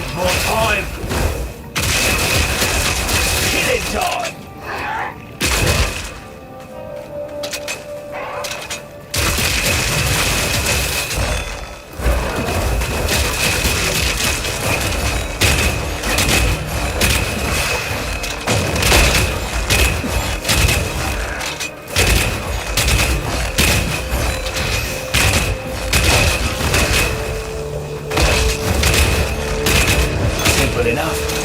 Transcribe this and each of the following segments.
Need more time. Killing time. Simple enough.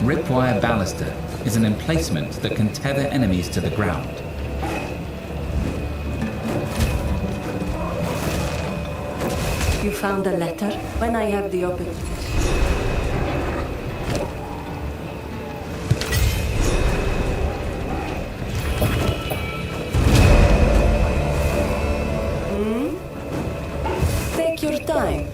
Ripwire Baluster is an emplacement that can tether enemies to the ground. You found a letter? When I have the opportunity. Take your time.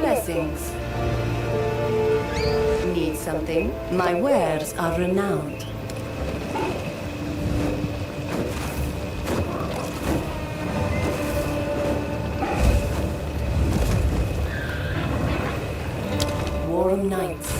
Blessings. Need something? My wares are renowned. Warm nights.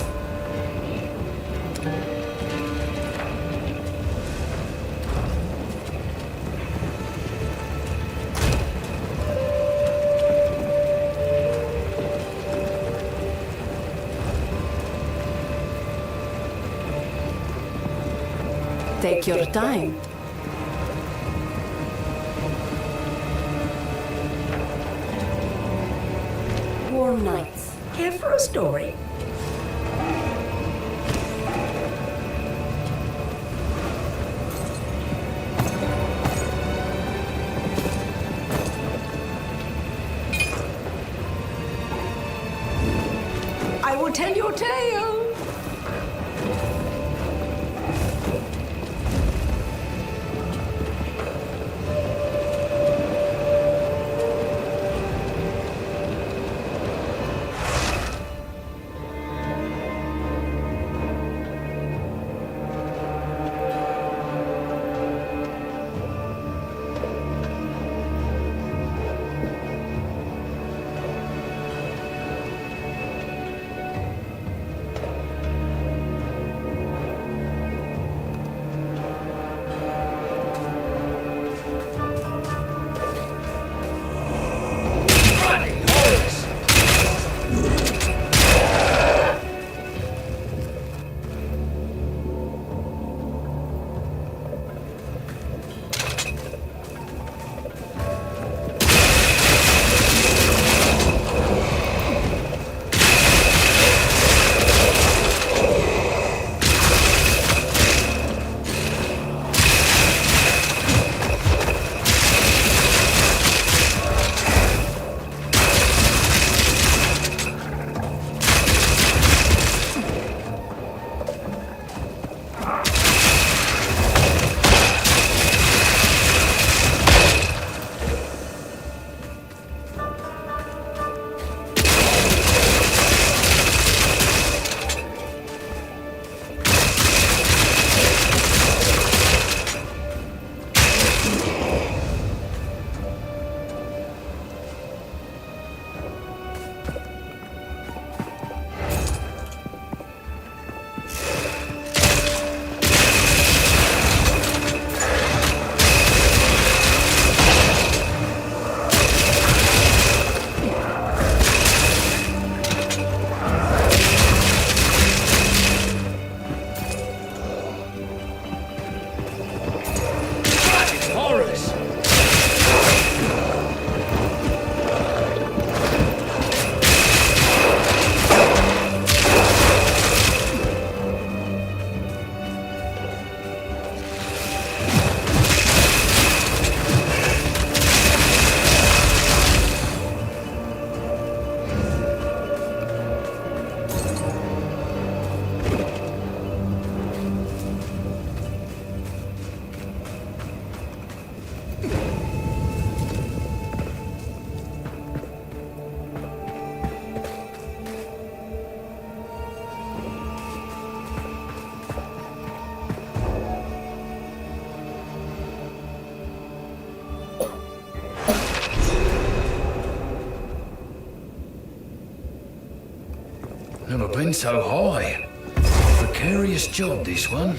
Take your time. Warm nights. Here for a story. I will tell your tale. Never been so high. Precarious job, this one.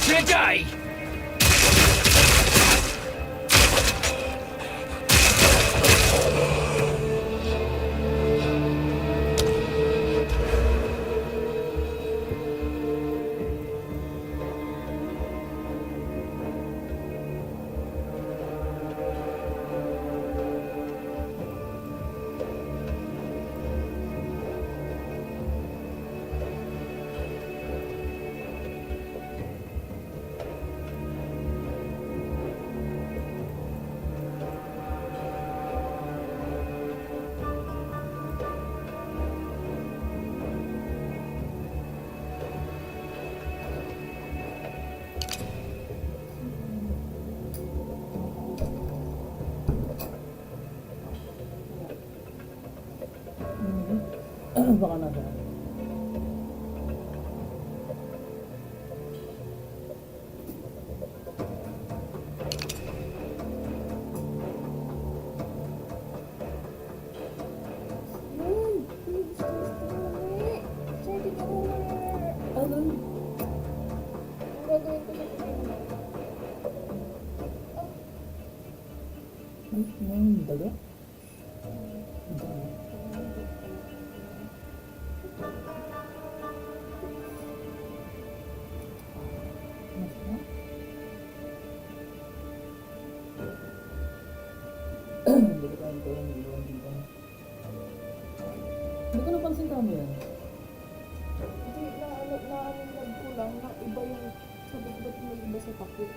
Today! Baka na ba? Dali. Hindi ko napansin kamo yan. Hindi, naalag ko lang na iba yung sabi ba't may iba sa takip.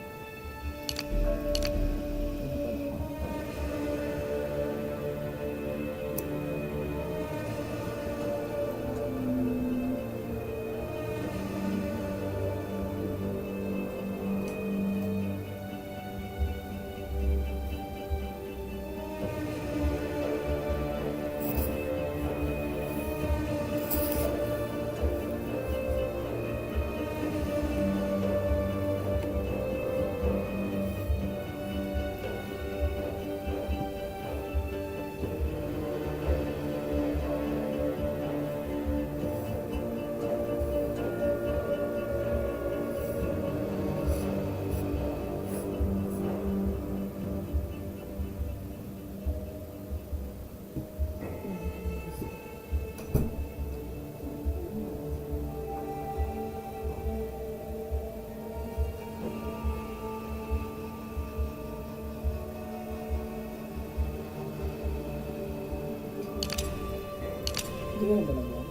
Hindi ko na ba lang yan?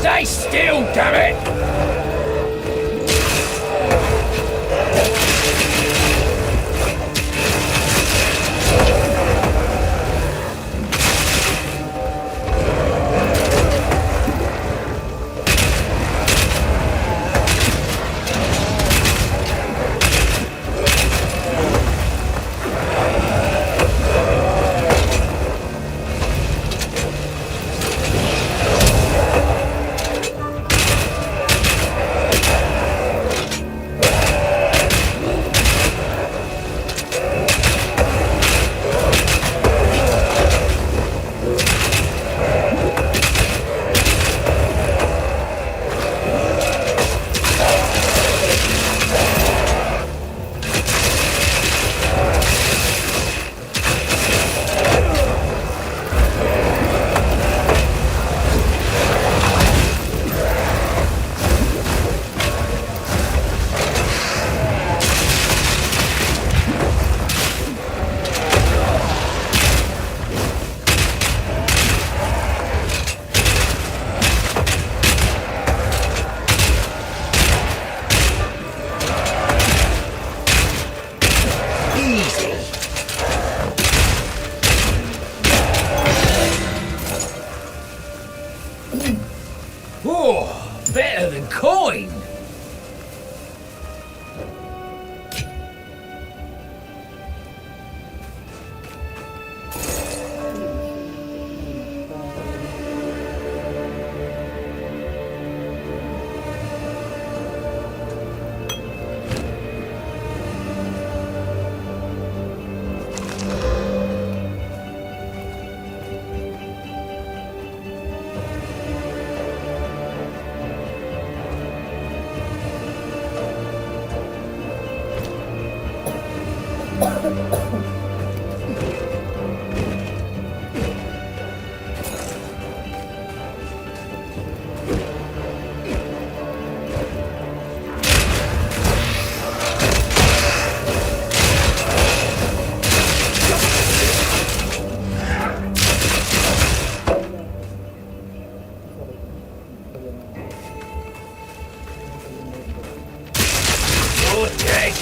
Stay still, damn it! Oh, better than coin! You're dead!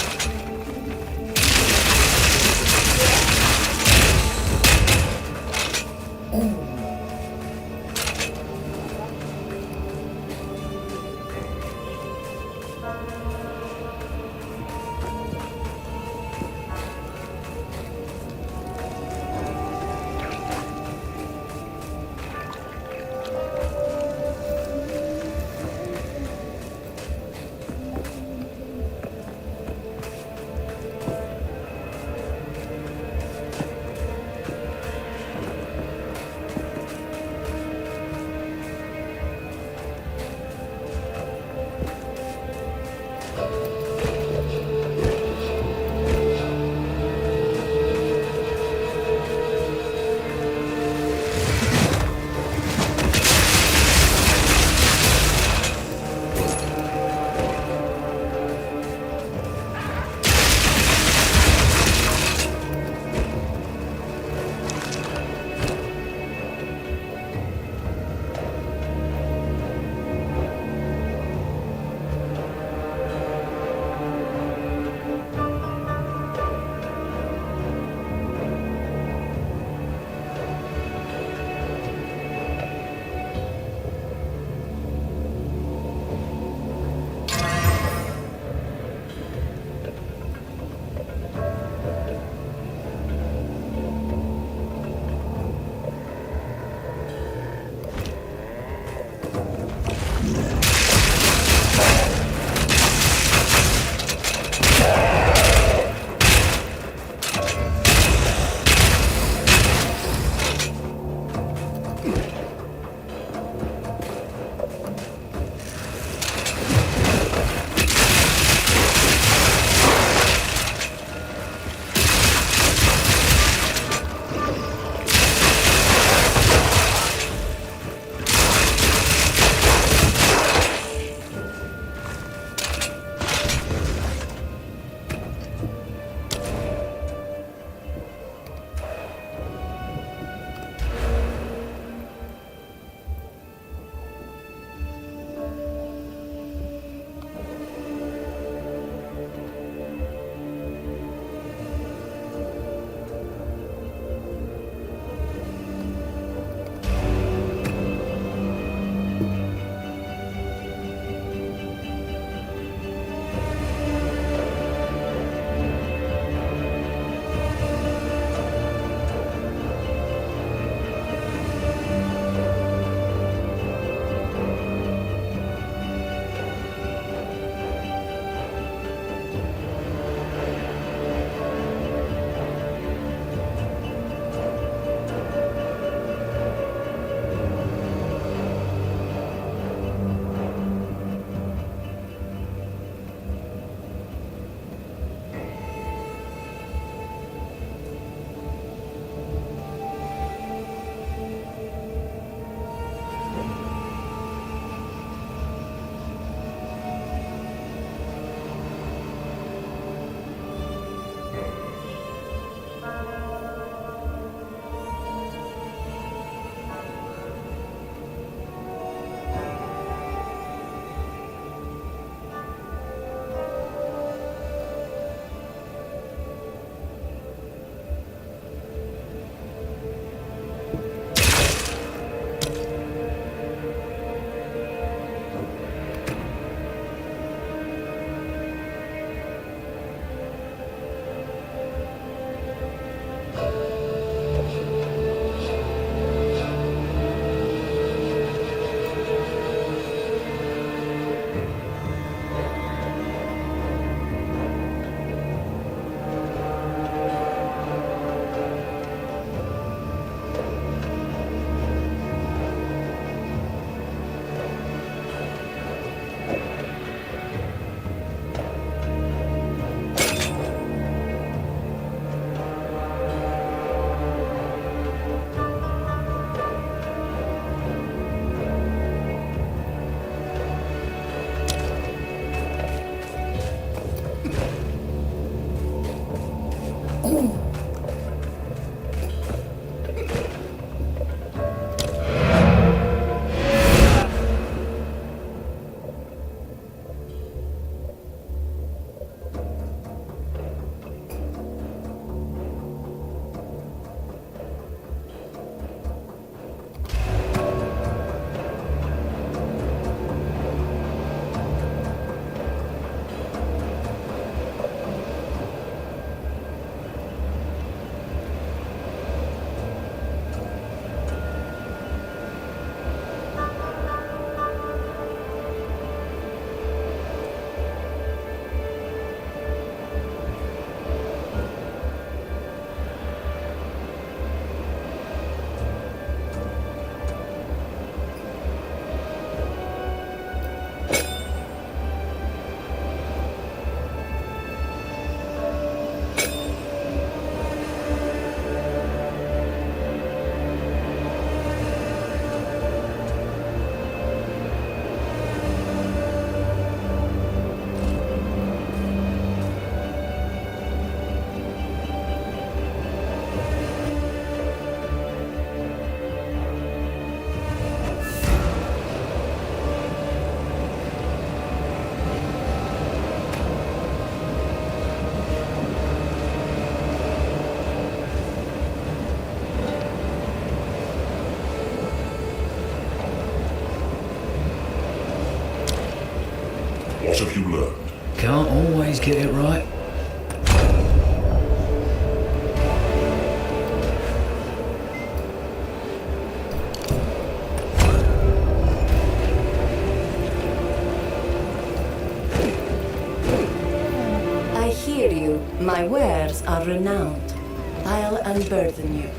have you learned? Can't always get it right. I hear you. My wares are renowned. I'll unburden you.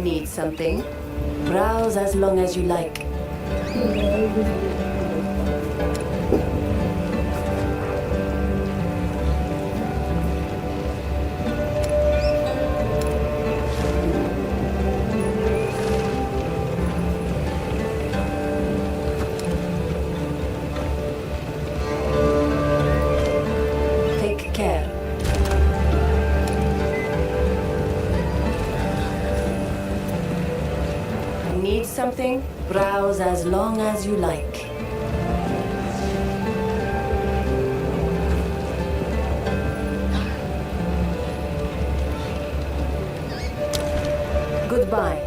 Need something? Browse as long as you like. Take care. Need something? Browse as long as you like. Goodbye.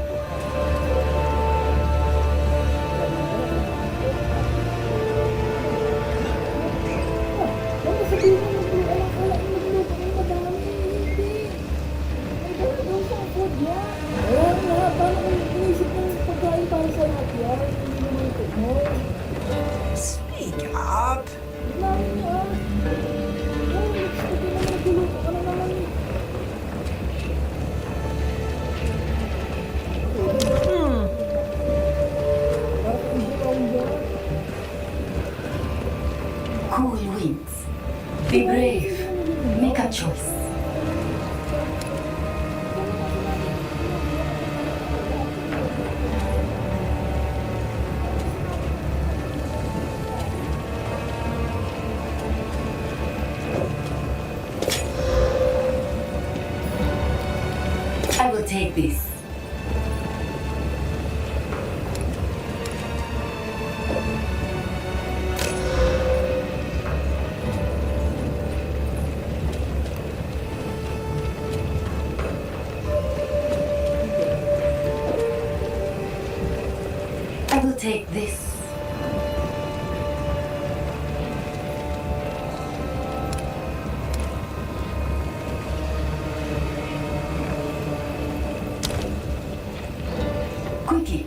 Baka sabihin mo nag-alak-alak yung nagluto ng madami. Hindi. Ay, dapat daw sa food yan. Kaya nga, paano kung inisip ng pagkain para sa lahat yan? Hindi niluto mo. Speak up. Lalo nga. Oh, next week na nagluluto ka na naman. Parang hindi ka dyan. Cool winds. Be brave. Make a choice. I will take this. I will take this. Quickie.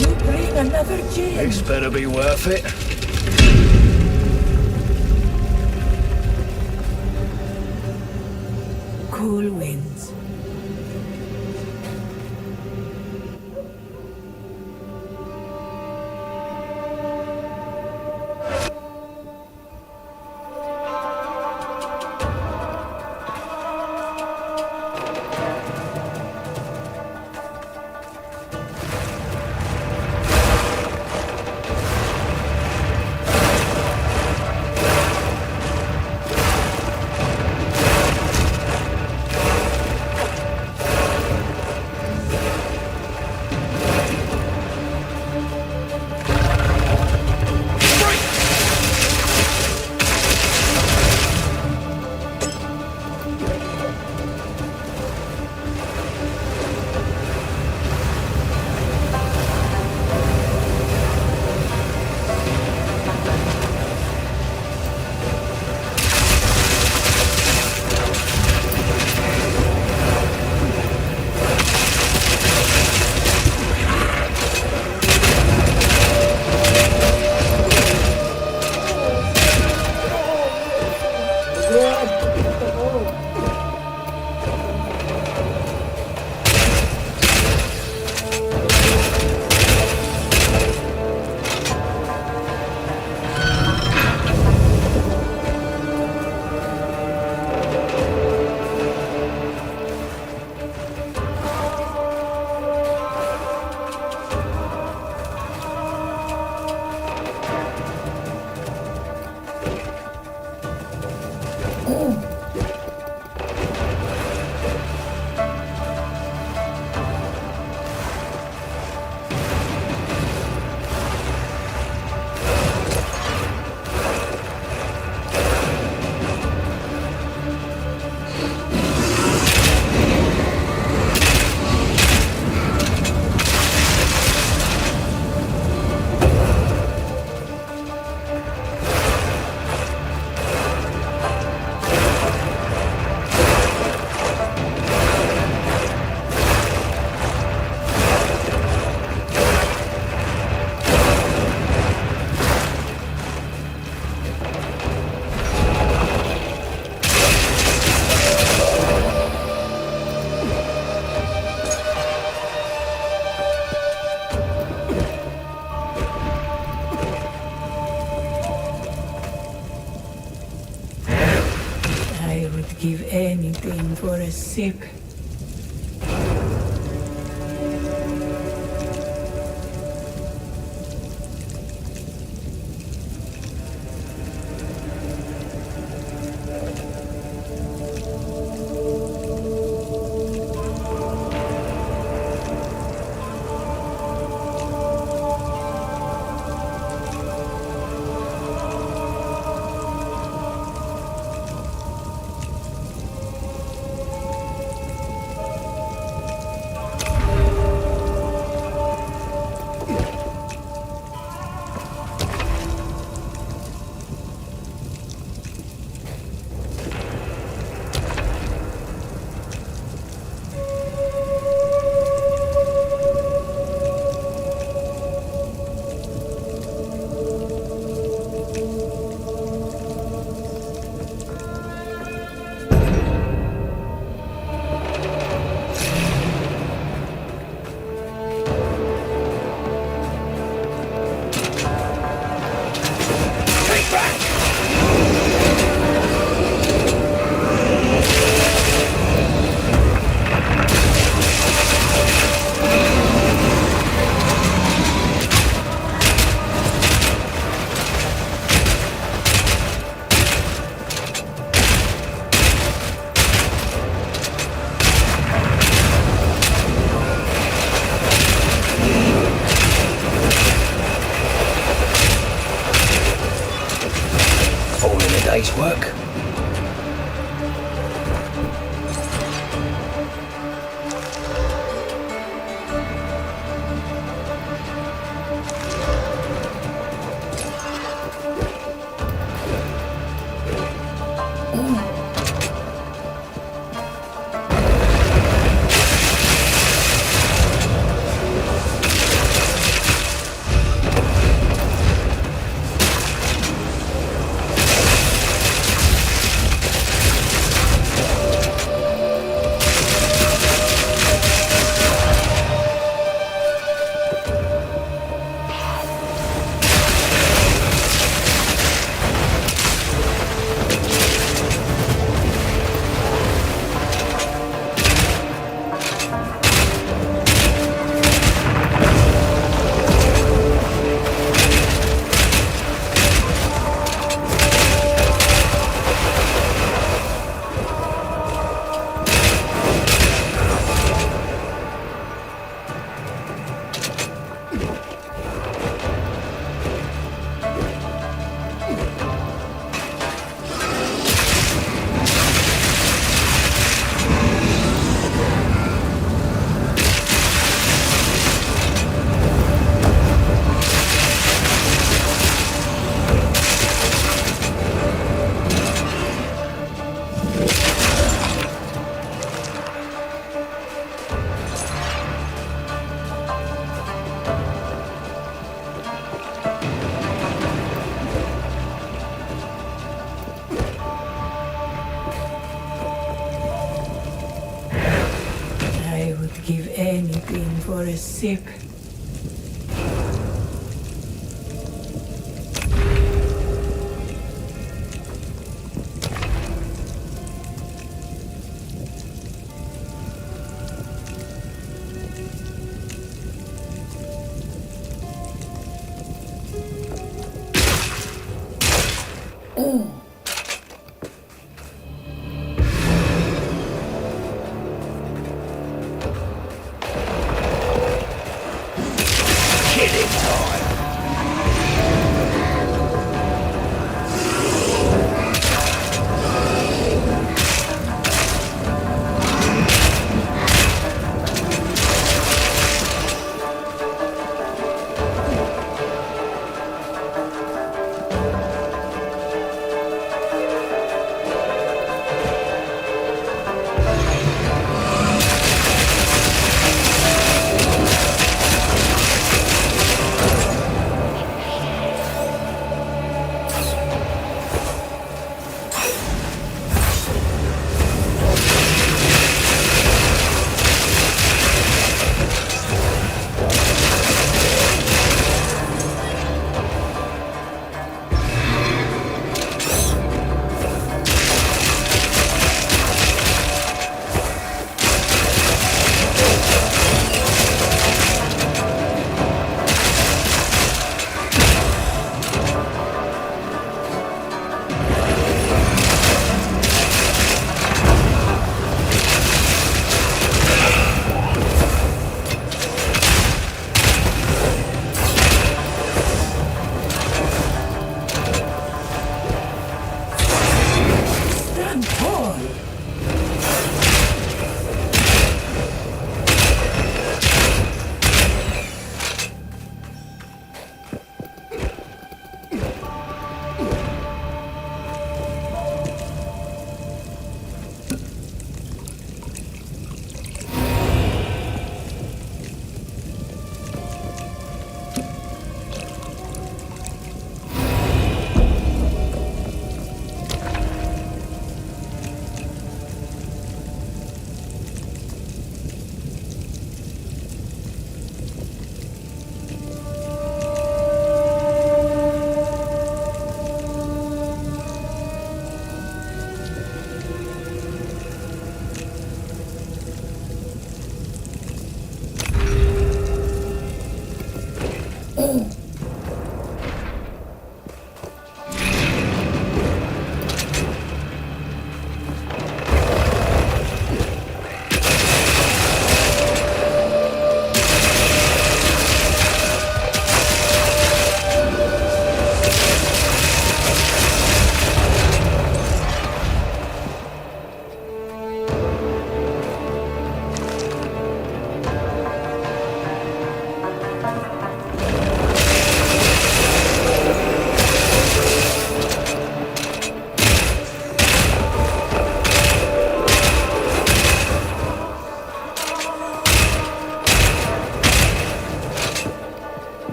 You bring another gin. This better be worth it. Cool winds. Give anything for a sip. anything for a sip.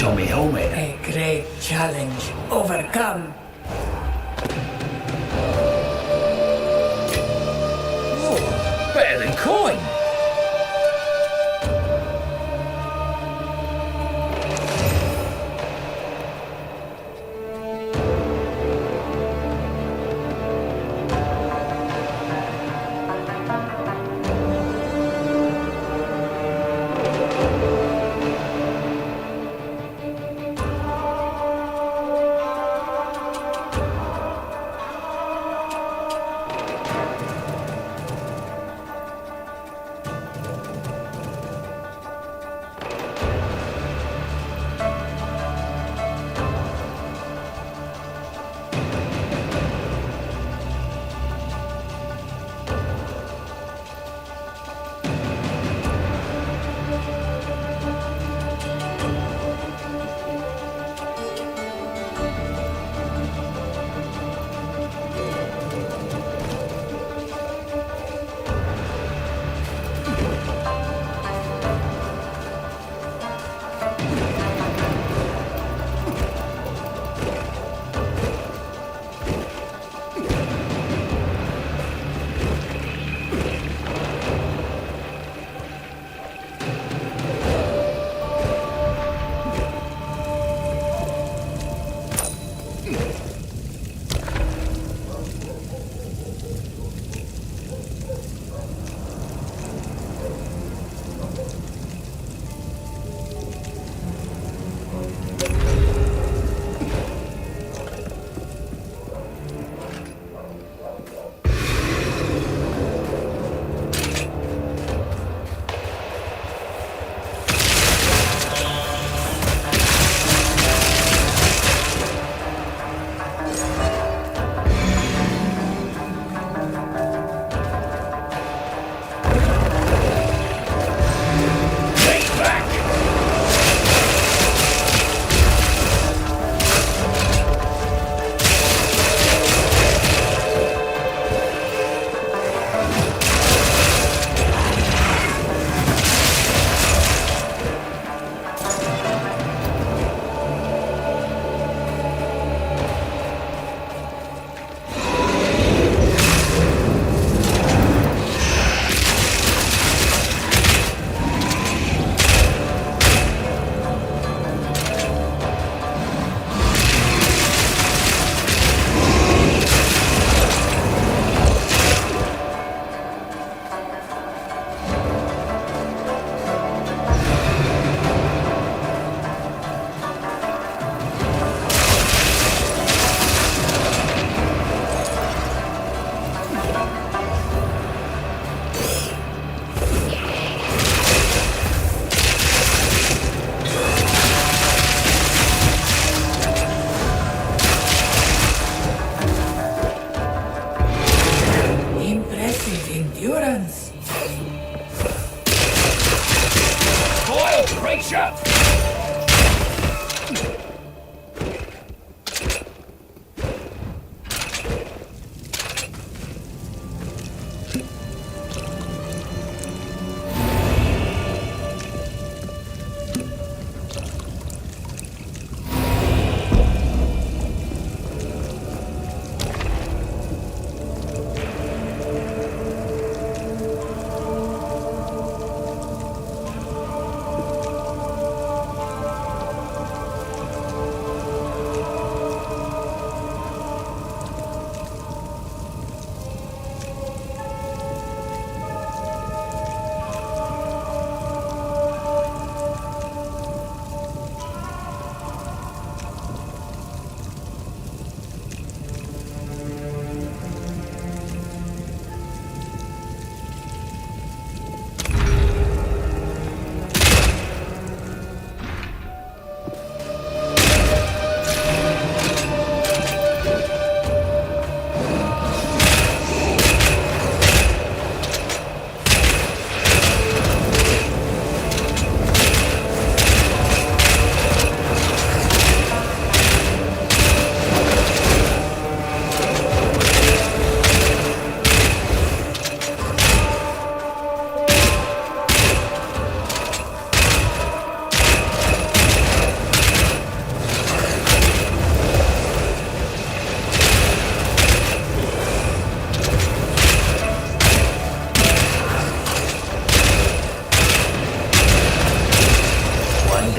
on me helmet. A great challenge overcome. Whoa, better than coin.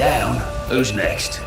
down. Who's next?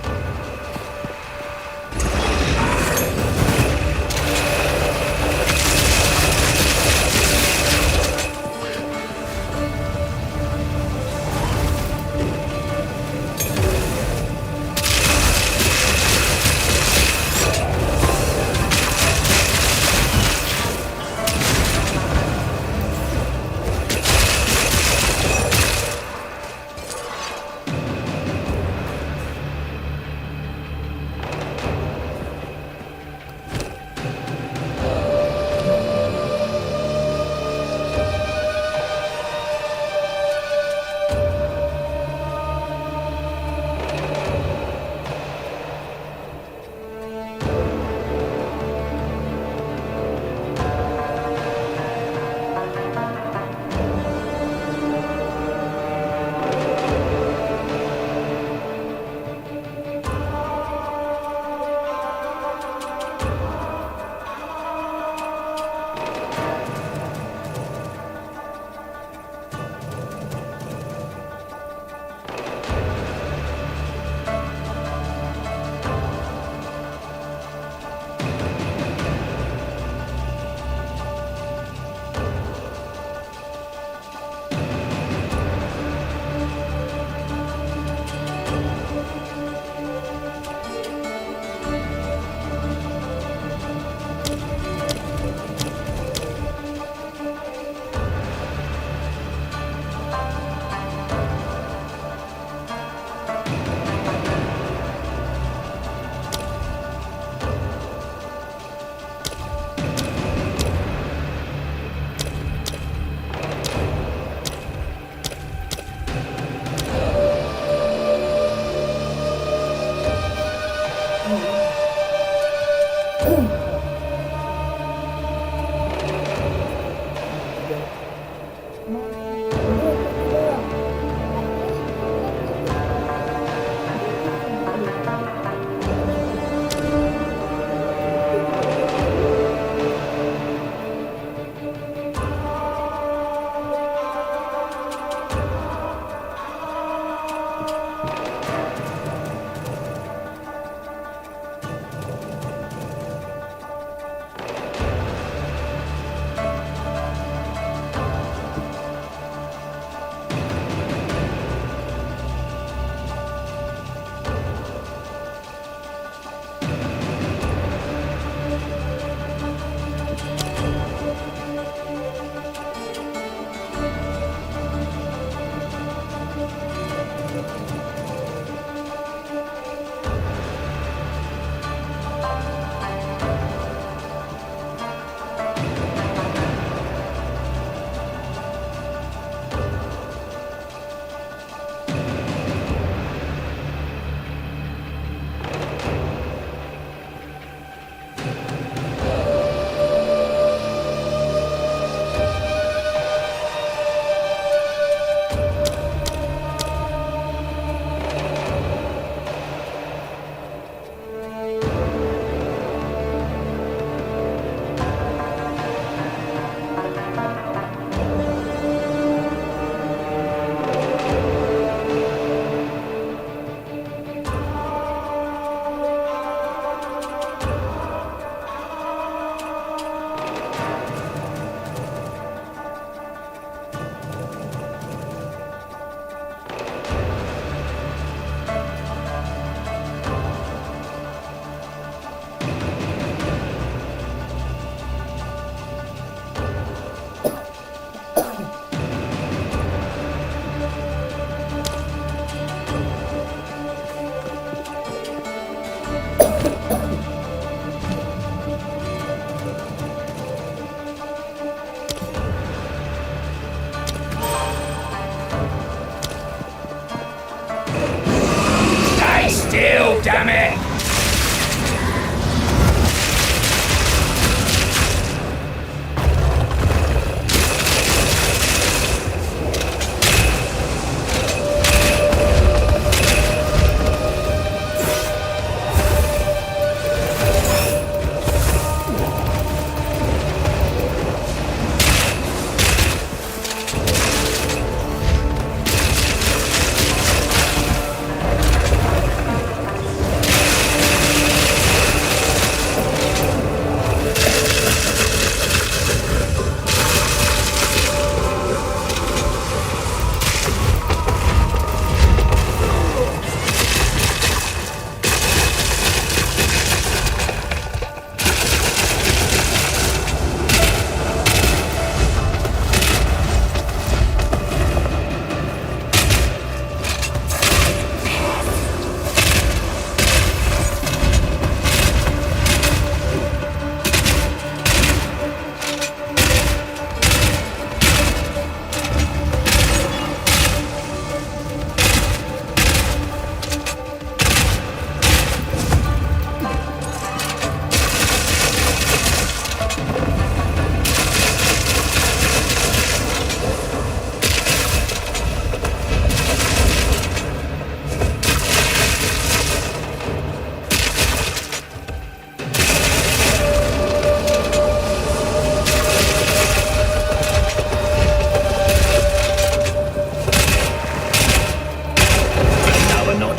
Damn it!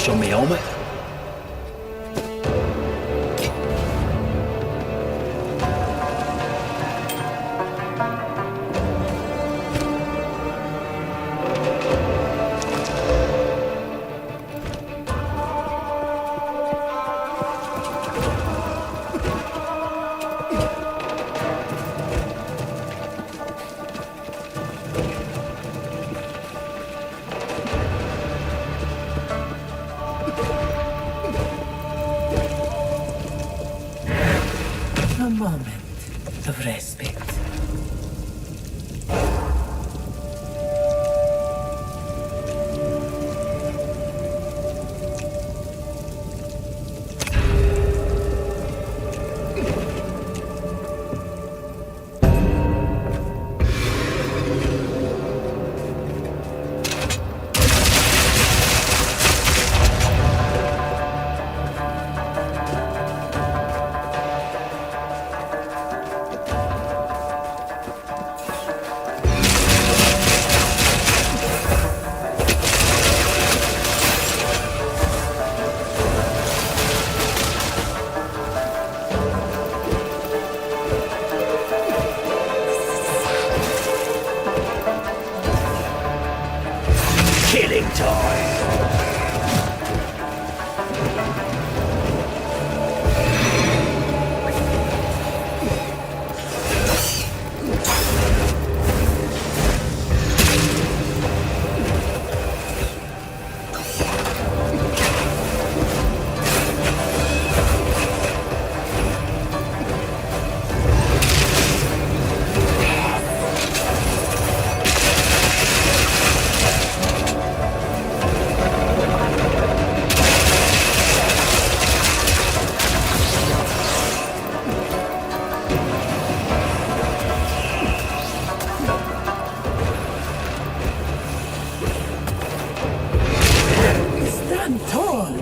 marks on me helmet. A moment of respite. Killing time! Stand tall!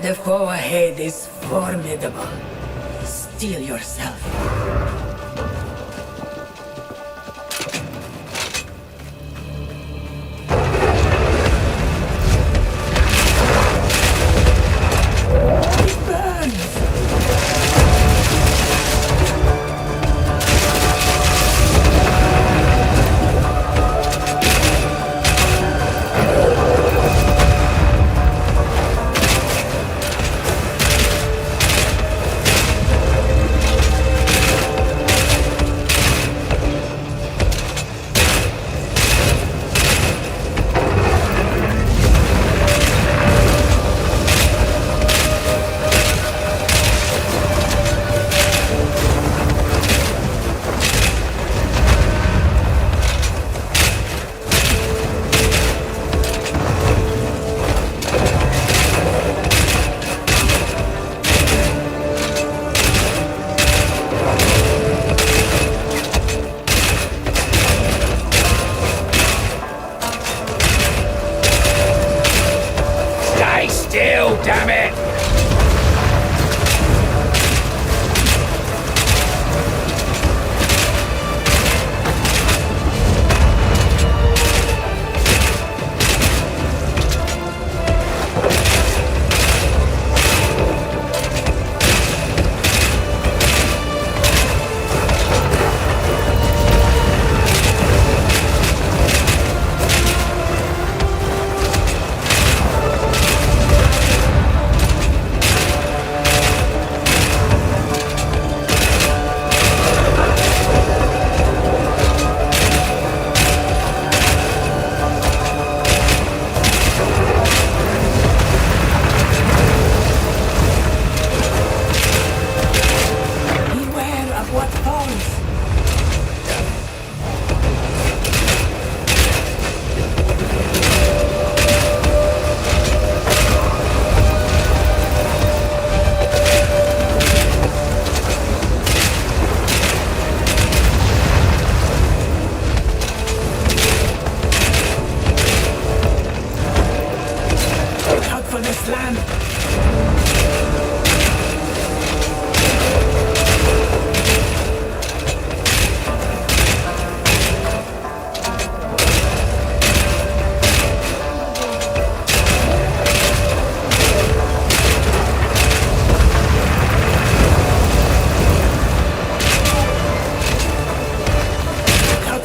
The foe ahead is formidable. Steel yourself. It burns!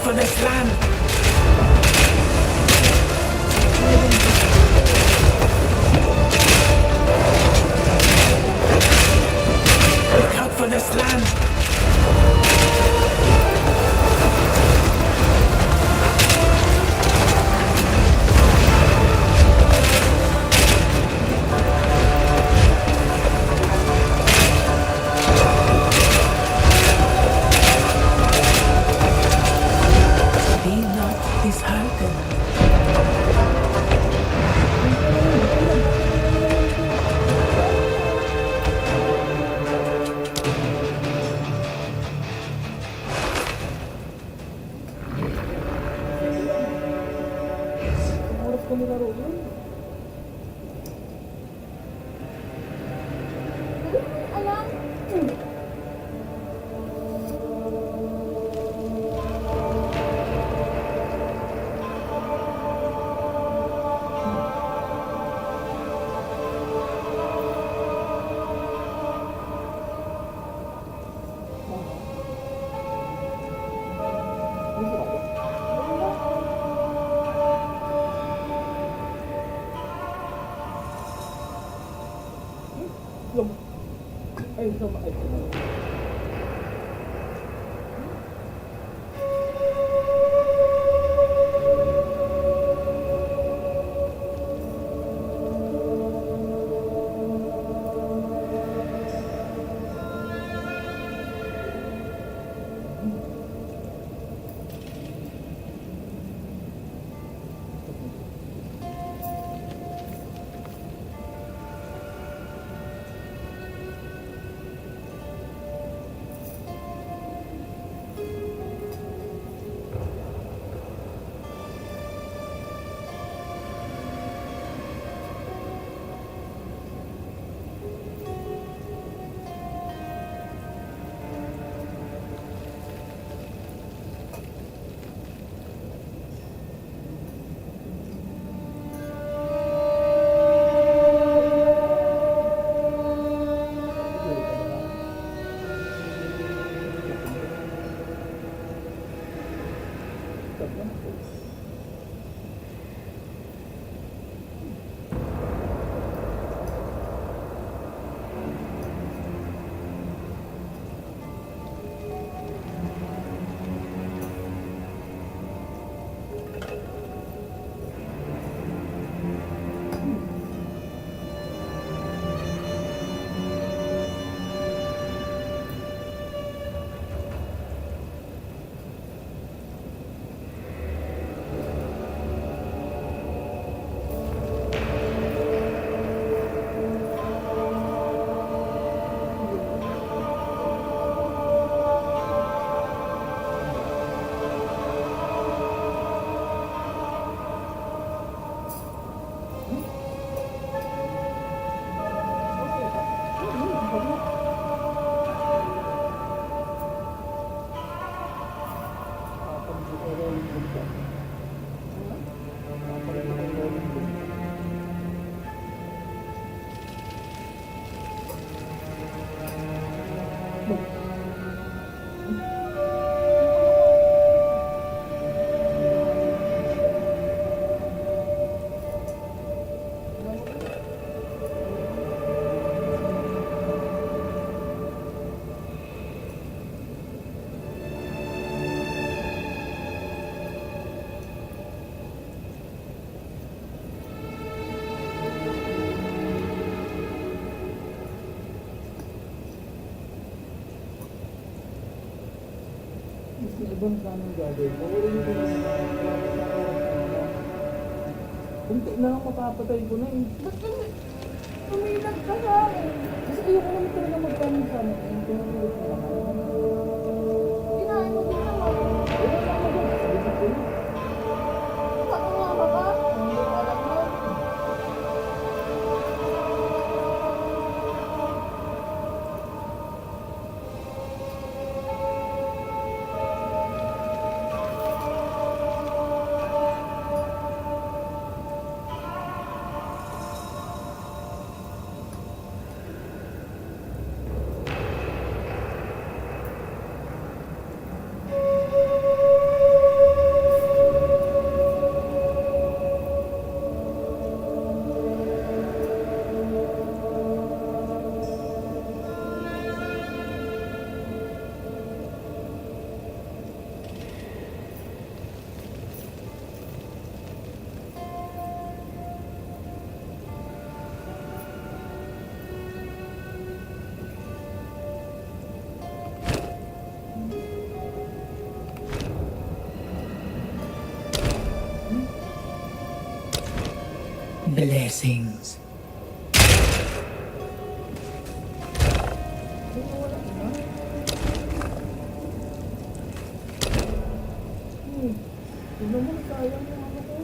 for this land! Look out for this land! Be not disheartened. Ang oras ko nilaro yun. Alam? Ay, sama. Ay, sama. Ibang sanang gagawin. Paulitin ko na kunti na lang mapapatay ko na eh. Ba't tumilag ka sa akin? Kasi ayoko naman talaga magpanin sa amin. Tumilag ka na ako. Kinain mo din naman. Ayoko na ako. Sabi sa ko. Baka nga ka ba? Hindi ko alam mo. Blessings. Tignan mo, sayang yung ano ko.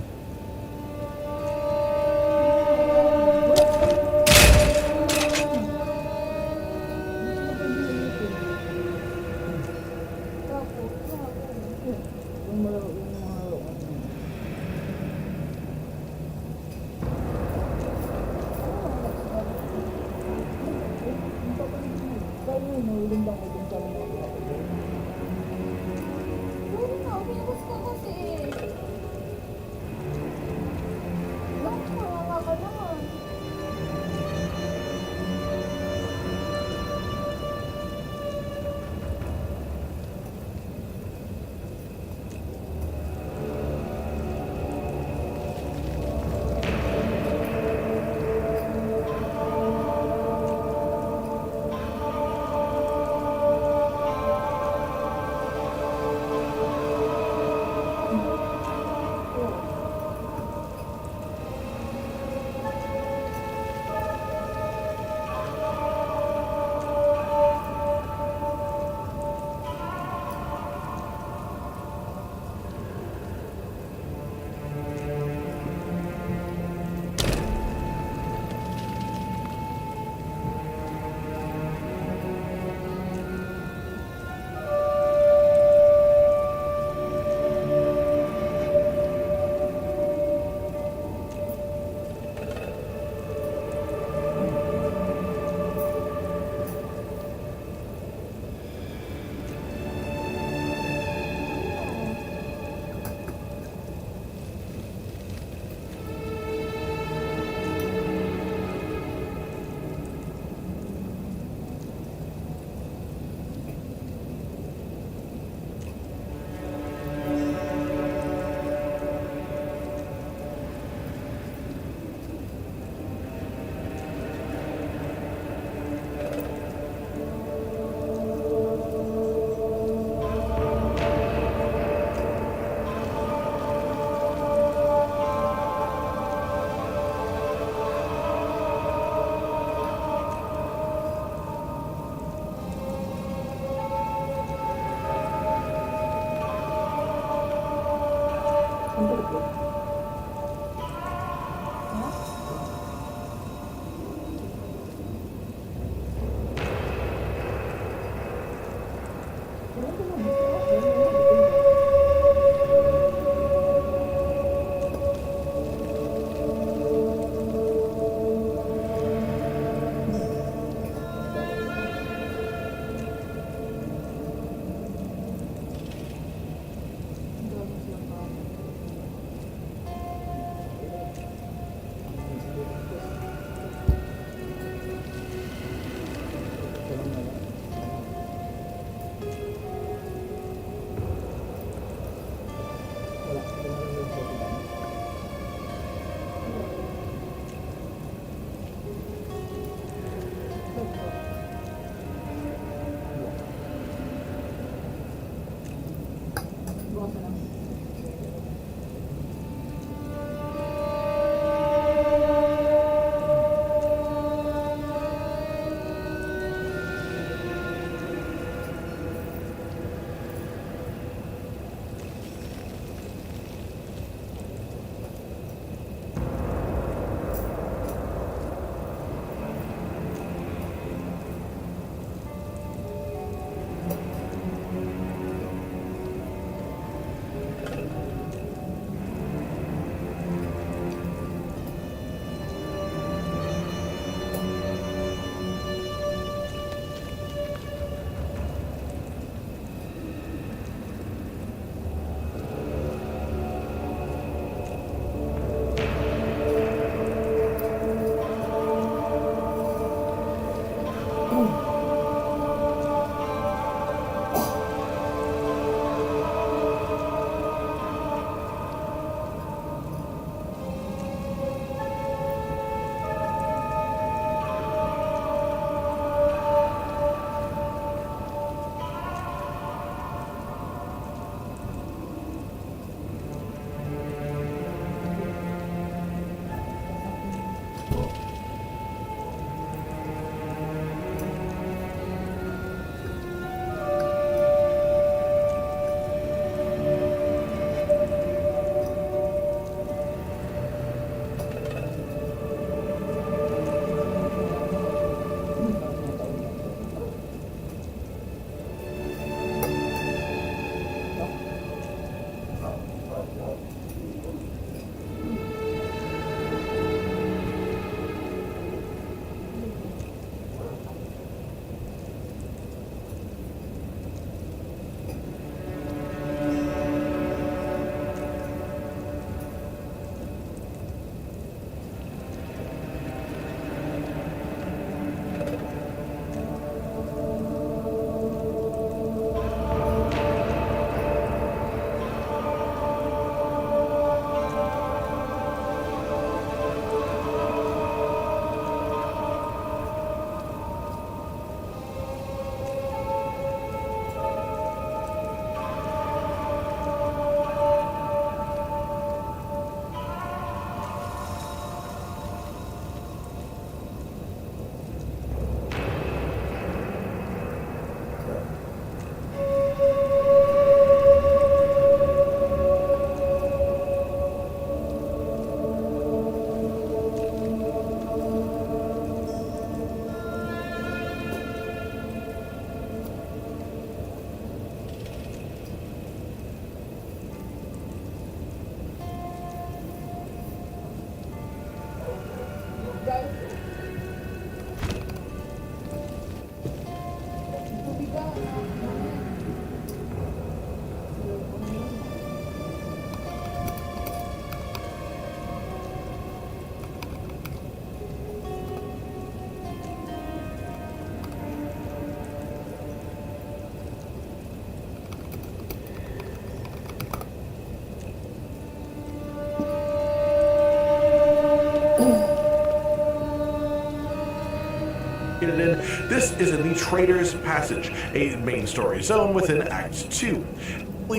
located in. This is in the Trader's Passage, a main story zone within Act 2.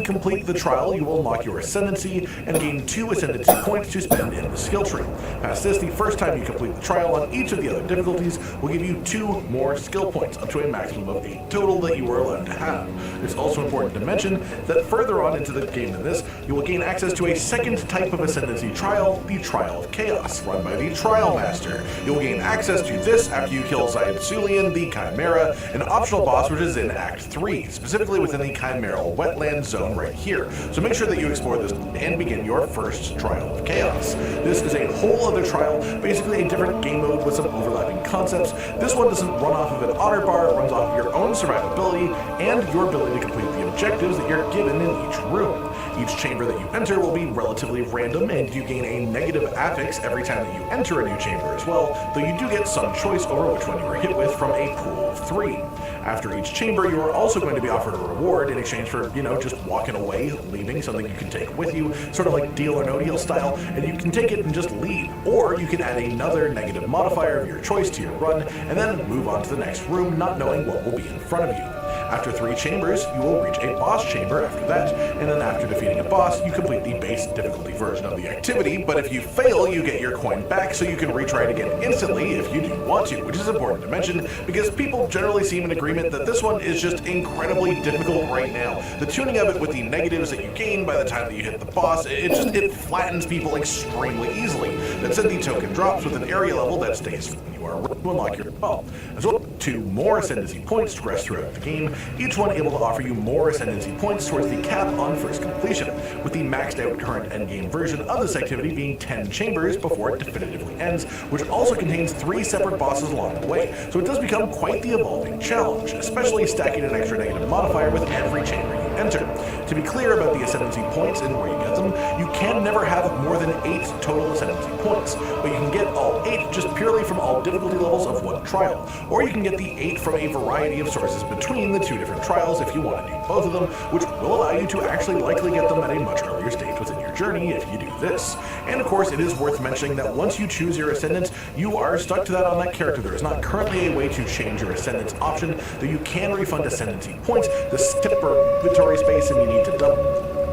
Complete the trial, you will unlock your Ascendancy and gain 2 Ascendancy points to spend in the skill tree. Past this, the first time you complete the trial on each of the other difficulties will give you 2 more skill points, up to a maximum of 8 total that you are allowed to have. It's also important to mention that further on into the game than this, you will gain access to a second type of Ascendancy trial, the Trial of Chaos, run by the Trial Master. You will gain access to this after you kill Sulian, the Chimera, an optional boss which is in Act 3, specifically within the Chimeral Wetland Zone right here. So make sure that you explore this and begin your first Trial of Chaos. This is a whole other trial, basically a different game mode with some overlapping concepts. This one doesn't run off of an honor bar, it runs off of your own survivability and your ability to complete the objectives that you're given in each room. Each chamber that you enter will be relatively random, and you gain a negative affix every time that you enter a new chamber as well, though you do get some choice over which one you are hit with from a pool of 3. After each chamber, you are also going to be offered a reward in exchange for, just walking away, leaving, something you can take with you, sort of like Deal or No Deal style, and you can take it and just leave. Or you can add another negative modifier of your choice to your run, and then move on to the next room, not knowing what will be in front of you. After 3 chambers, you will reach a boss chamber after that, and then after defeating a boss, you complete the base difficulty version of the activity, but if you fail, you get your coin back so you can retry it again instantly if you do want to, which is important to mention because people generally seem in agreement that this one is just incredibly difficult right now. The tuning of it with the negatives that you gain by the time that you hit the boss, it flattens people extremely easily. That said, the token drops with an area level that stays when you are to unlock your spell, as well as 2 more Ascendancy points to rest throughout the game, each one able to offer you more Ascendancy points towards the cap on first completion, with the maxed out current endgame version of this activity being 10 chambers before it definitively ends, which also contains 3 separate bosses along the way, so it does become quite the evolving challenge, especially stacking an extra negative modifier with every chamber you enter. To be clear about the Ascendancy points and where you get them, you can never have more than 8 total Ascendancy points, but you can get all 8 just purely from all difficulty levels of one trial, or you can get the 8 from a variety of sources between the 2 different trials if you want to do both of them, which will allow you to actually likely get them at a much earlier stage within your journey if you do this. And of course, it is worth mentioning that once you choose your Ascendant, you are stuck to that on that character. There is not currently a way to change your Ascendant option, though you can refund Ascendancy points, the skip or inventory space, and you need to double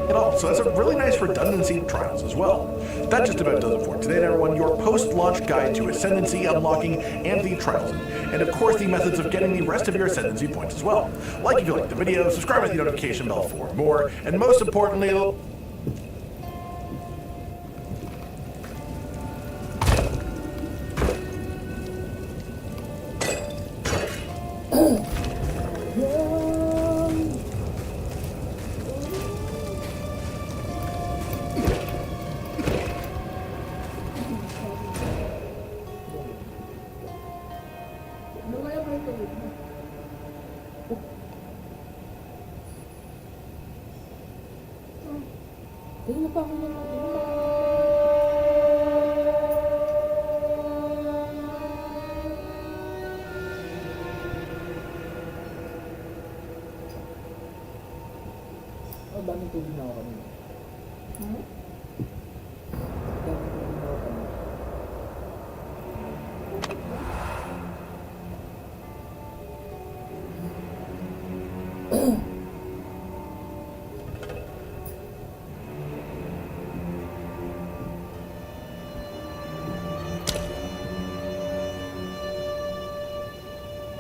it all. So that's a really nice redundancy of trials as well. That just about does it for today, everyone. Your post-launch guide to Ascendancy unlocking and the trials, and of course the methods of getting the rest of your Ascendancy points as well. Like if you liked the video, subscribe with the notification bell for more, and most importantly, Hindi pa ako yan. Oh, daming tubig na ako kanina. Daming tubig na ako kanina.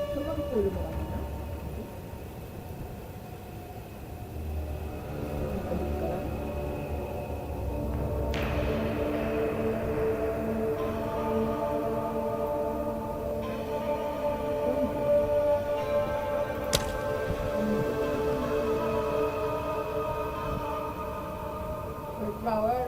Tulog mo kanina? Abot ka lang? Power.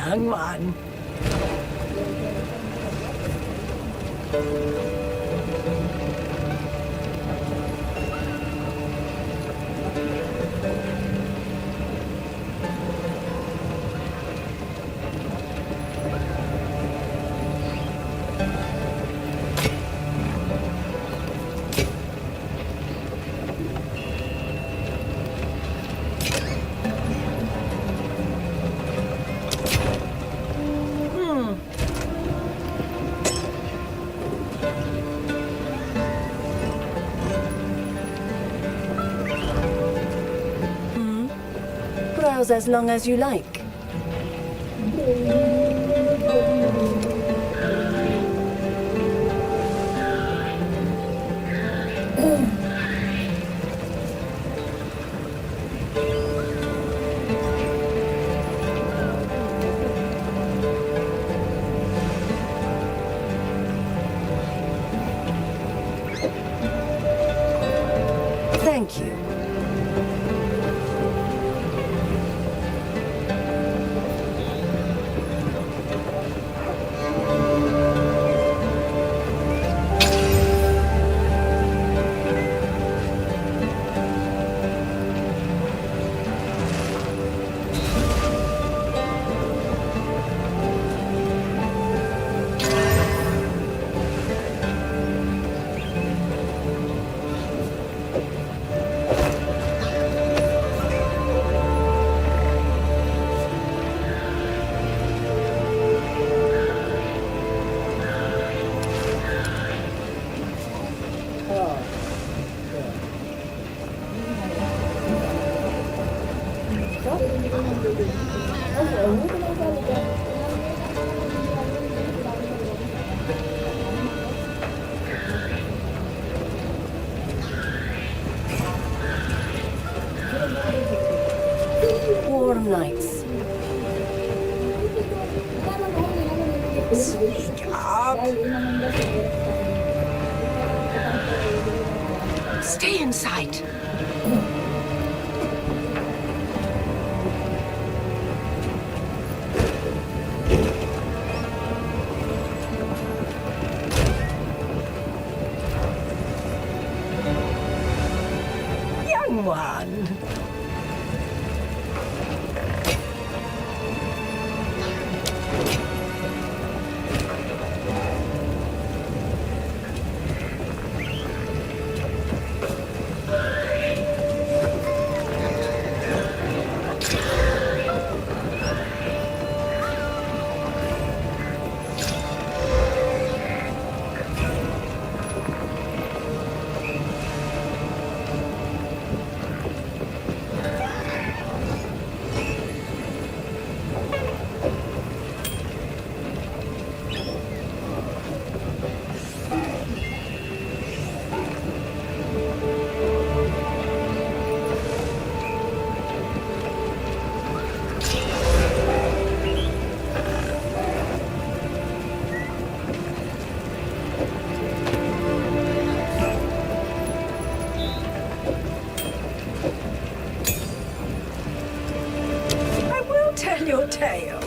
young one. Browse as long as you like. Thank you. Warm nights. Stay in sight. Young one. Tell your tale.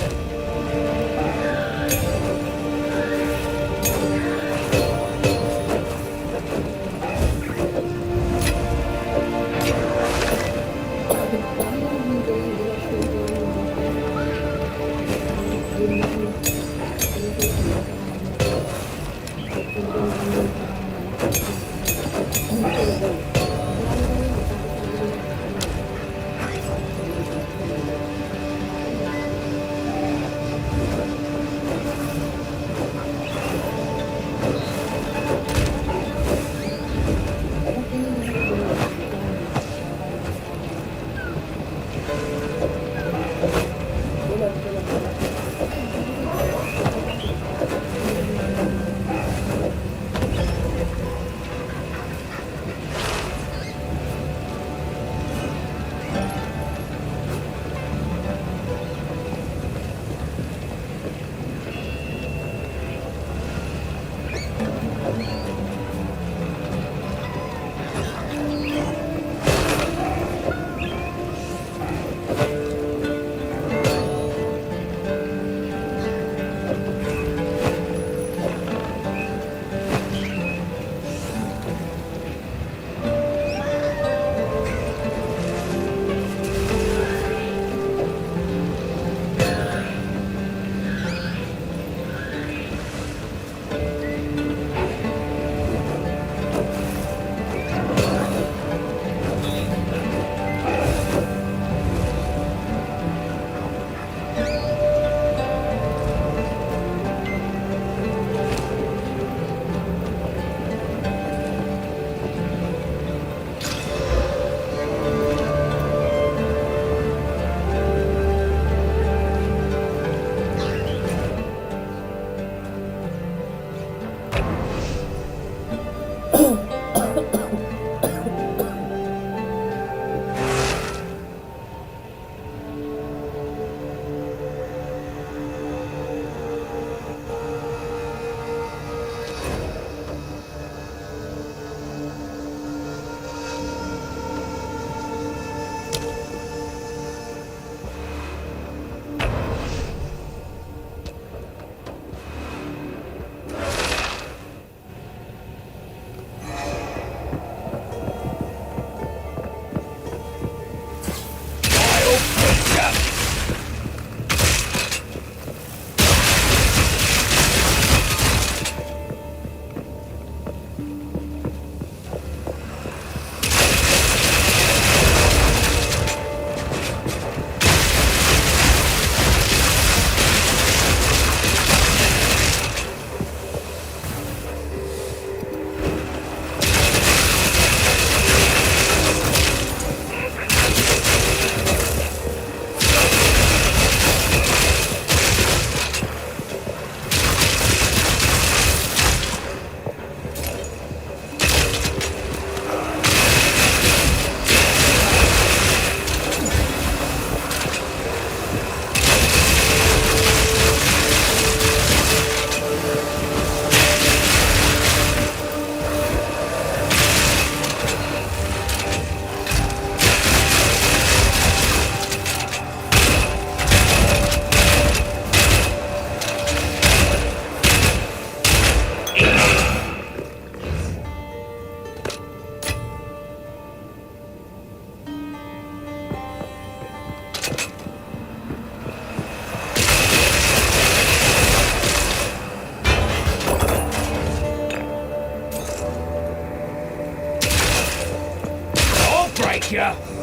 here!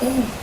Okay.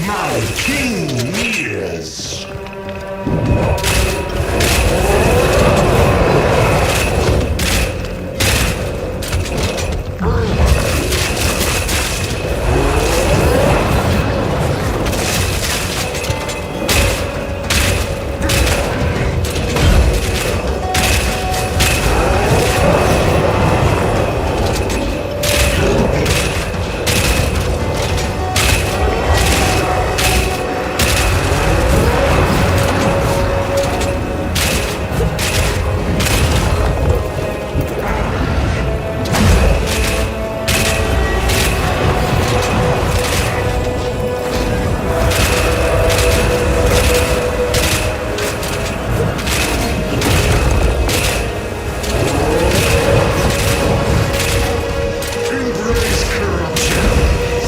My king nears.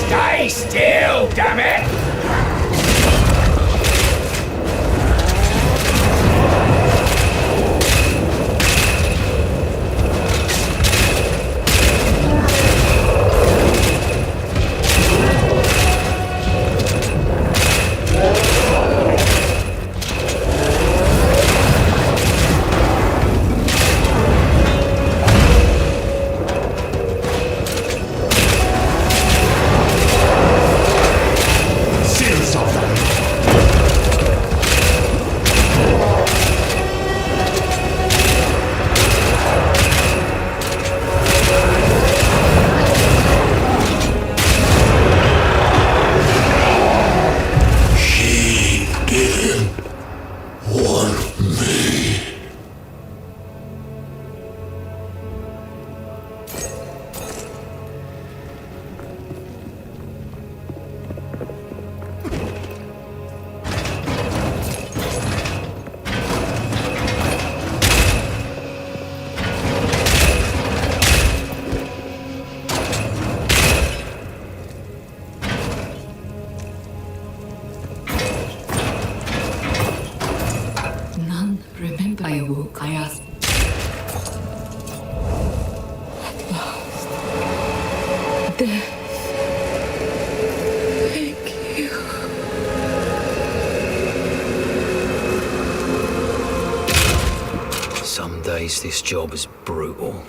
Stay still, damn it! Sins of them. She didn't want me. None remember. I awoke. I asked. Death. Thank you. Some days this job is brutal.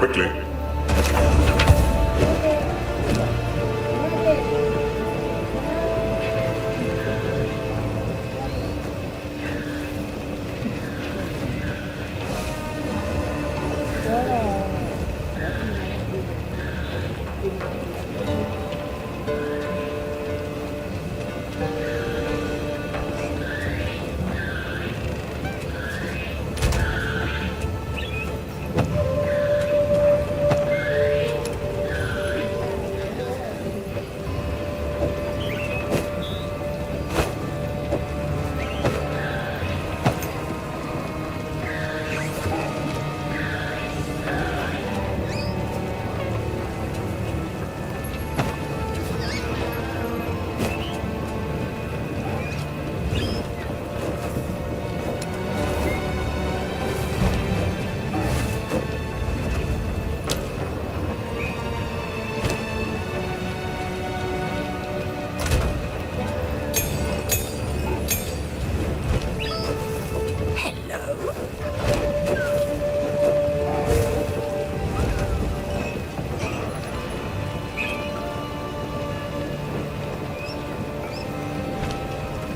Quickly.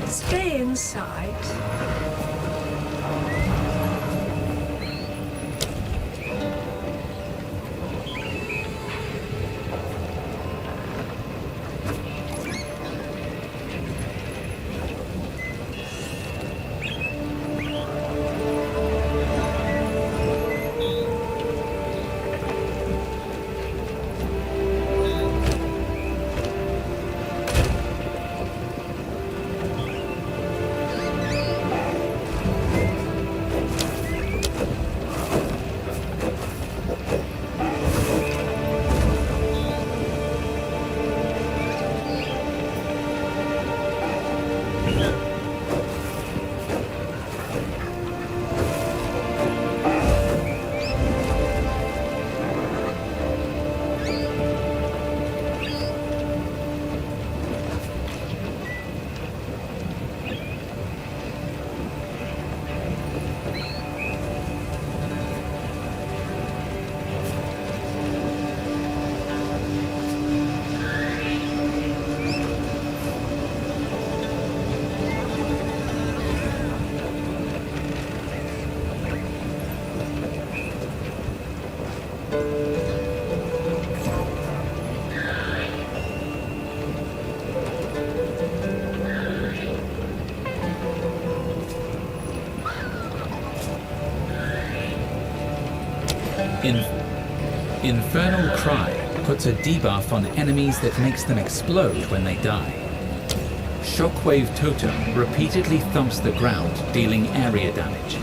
Stay inside. Infernal Cry puts a debuff on enemies that makes them explode when they die. Shockwave Totem repeatedly thumps the ground, dealing area damage.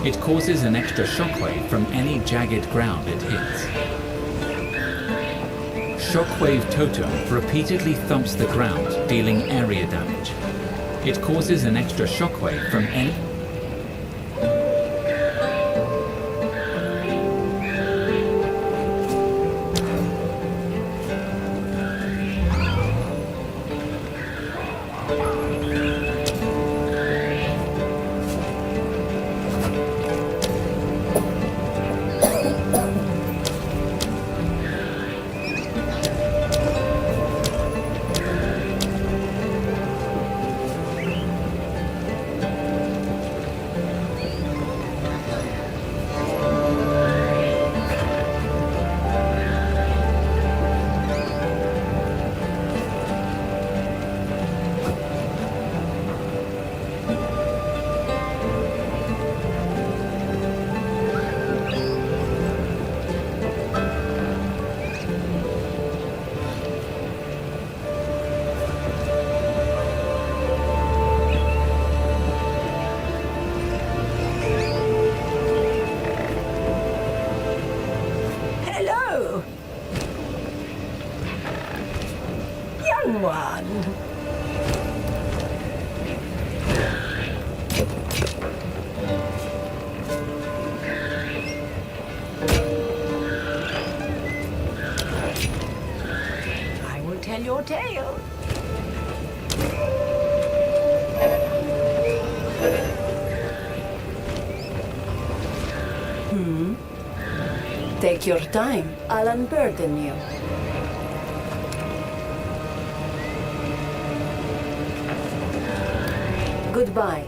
It causes an extra shockwave from any jagged ground it hits. Shockwave Totem repeatedly thumps the ground, dealing area damage. It causes an extra shockwave from any... Tell your tale. Take your time. I'll unburden you. Goodbye.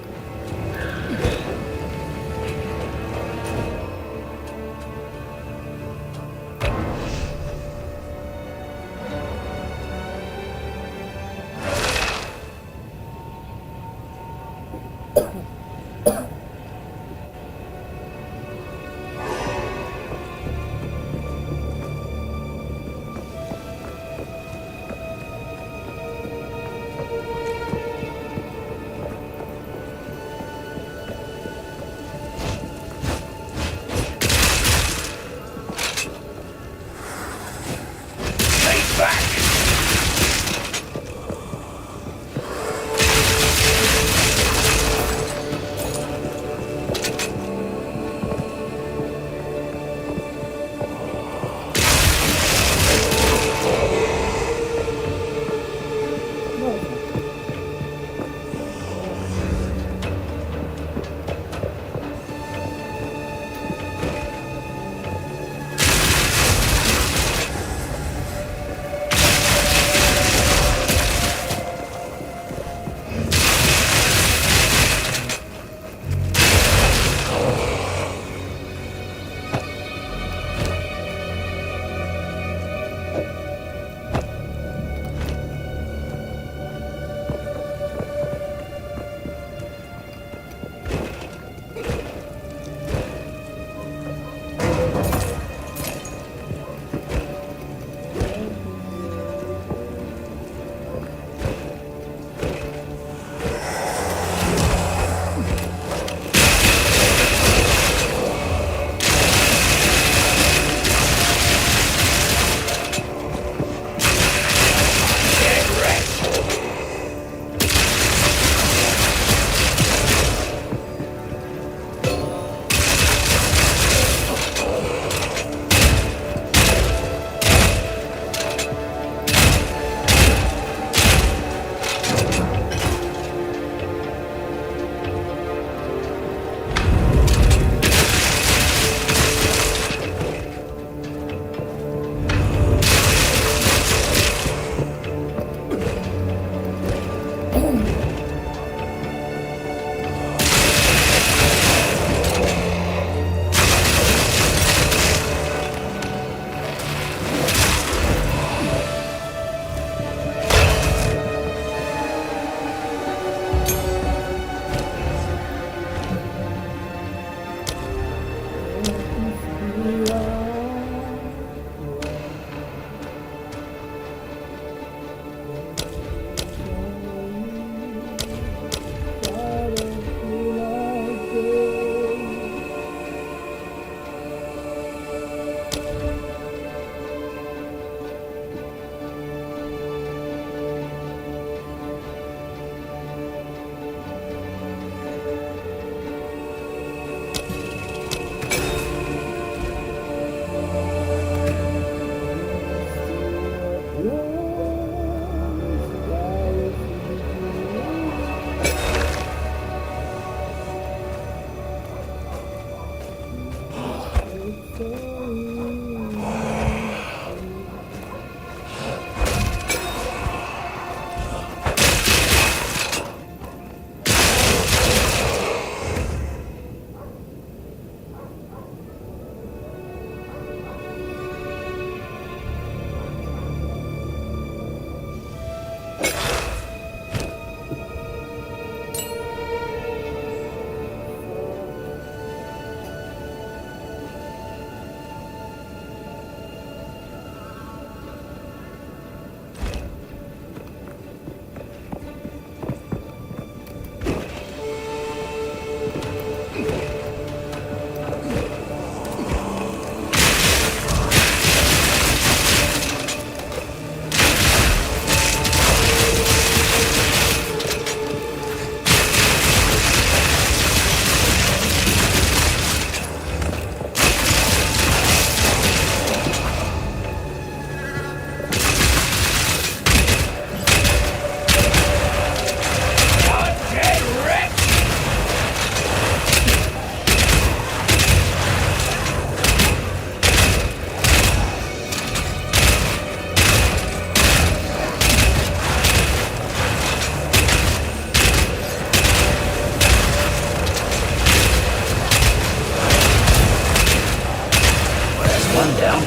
rundown.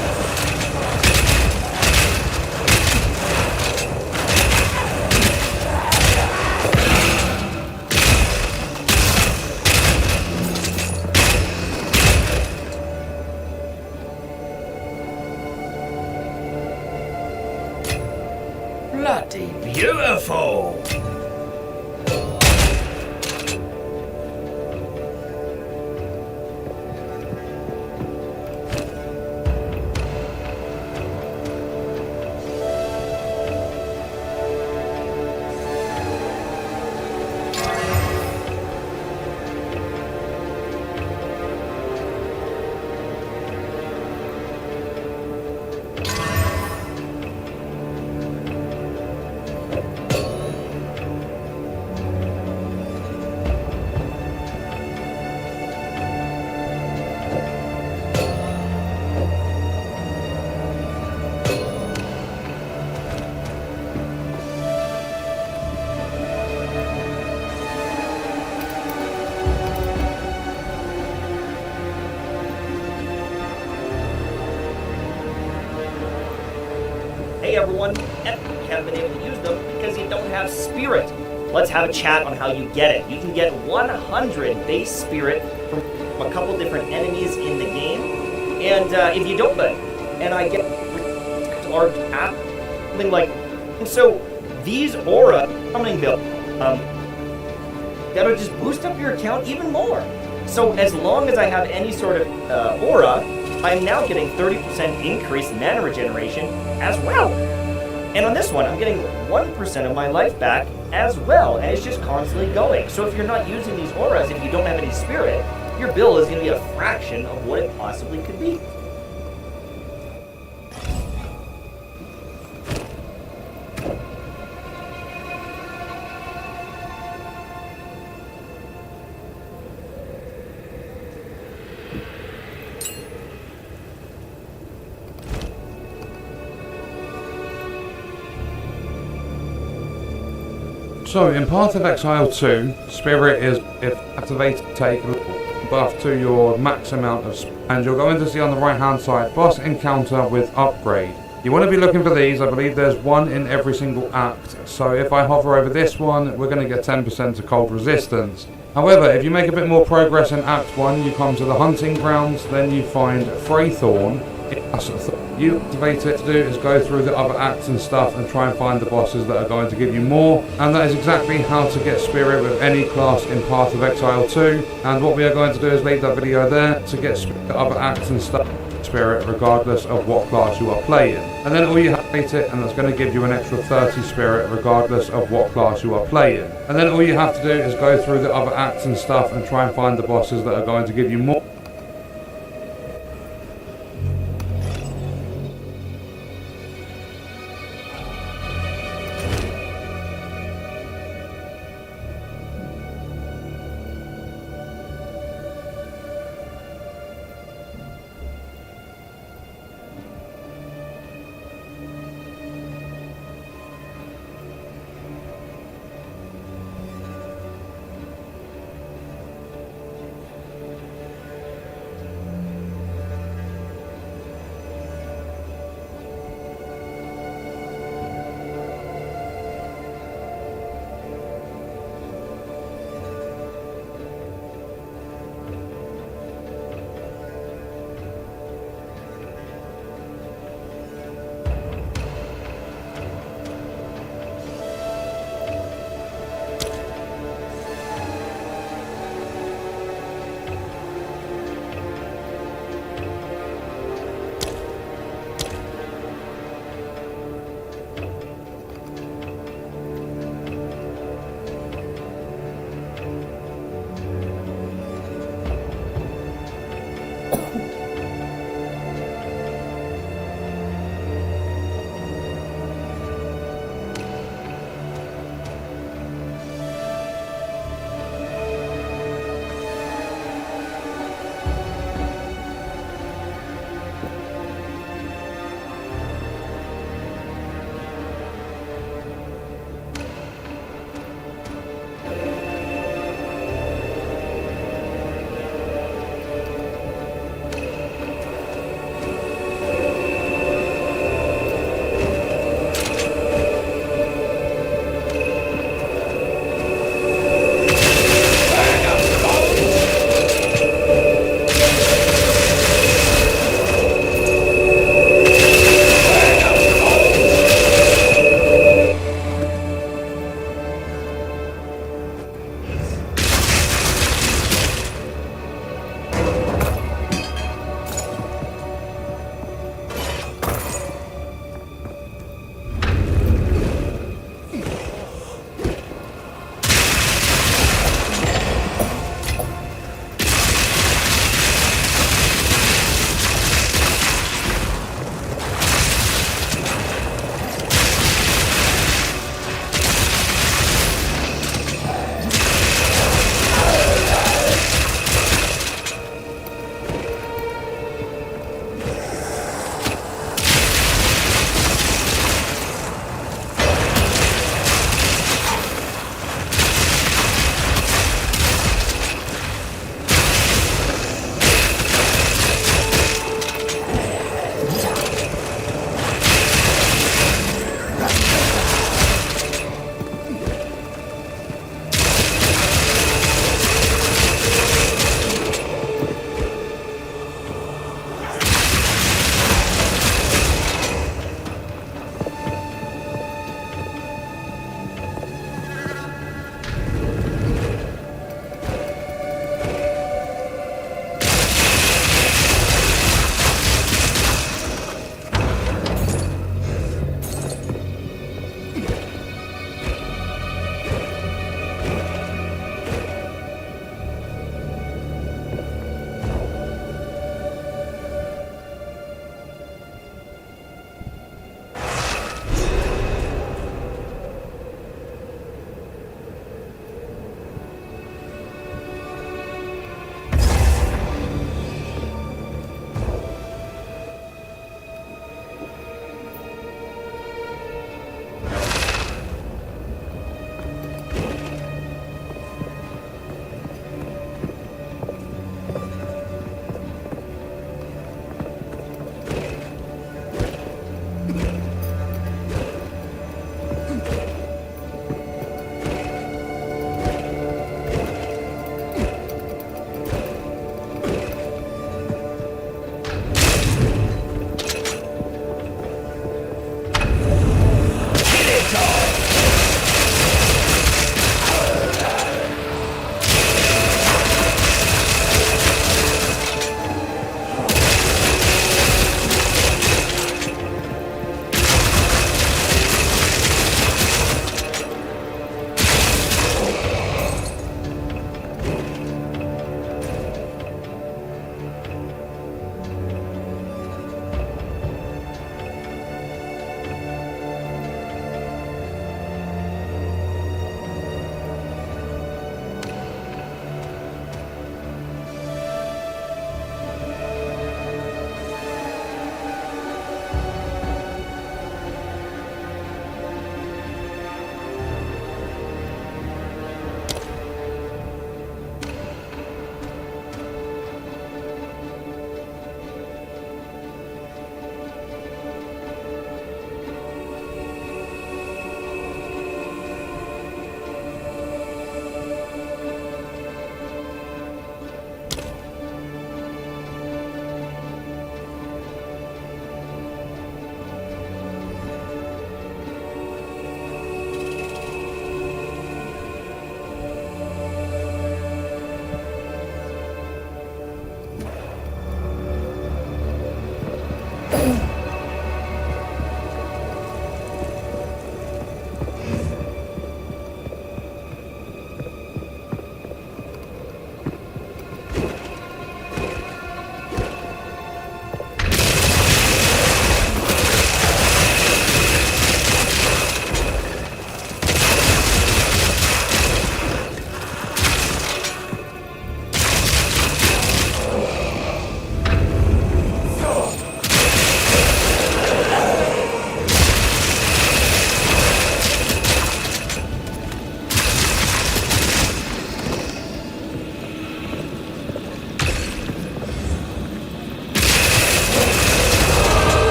Bloody beautiful! Hey everyone, you haven't been able to use them because you don't have spirit. Let's have a chat on how you get it. You can get 100 base spirit from a couple different enemies in the game, and if you don't, and I get our app, something like, and so these aura summoning build that'll just boost up your account even more. So as long as I have any sort of aura, I'm now getting 30% increased mana regeneration as well. And on this one, I'm getting 1% of my life back as well, and it's just constantly going. So if you're not using these auras, if you don't have any spirit, your bill is going to be a fraction of what it possibly could be. So, in Path of Exile 2, Spirit is, if activated, take a buff to your max amount of spirit. And you're going to see on the right hand side, boss encounter with upgrade. You want to be looking for these. I believe there's one in every single act. So if I hover over this one, we're going to get 10% to cold resistance. However, if you make a bit more progress in Act 1, you come to the hunting grounds, then you find Freythorn. You activate it to do is go through the other acts and stuff and try and find the bosses that are going to give you more, and that is exactly how to get spirit with any class in Path of Exile 2. And what we are going to do is leave that video there to get spirit, other acts and stuff spirit regardless of what class you are playing, and then all you have to it, and that's going to give you an extra 30 spirit regardless of what class you are playing, and then all you have to do is go through the other acts and stuff and try and find the bosses that are going to give you more.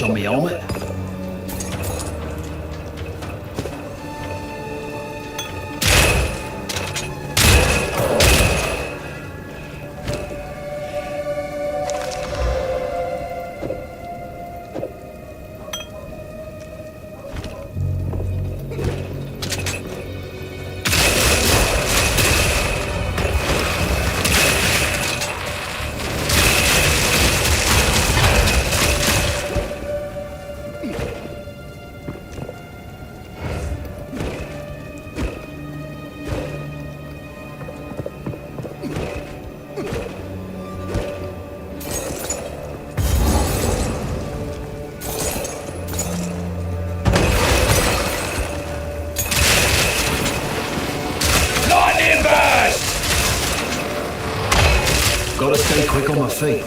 On me helmet. Gotta stay quick on my feet.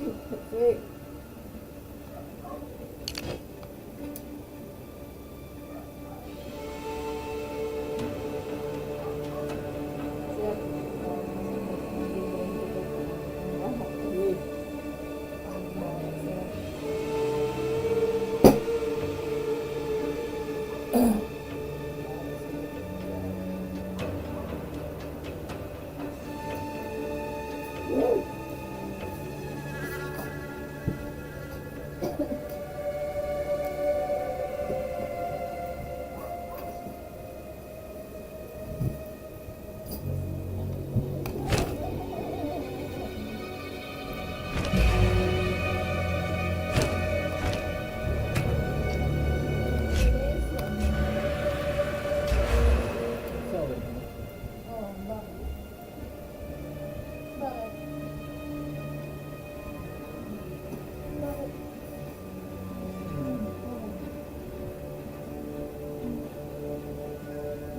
Kasi,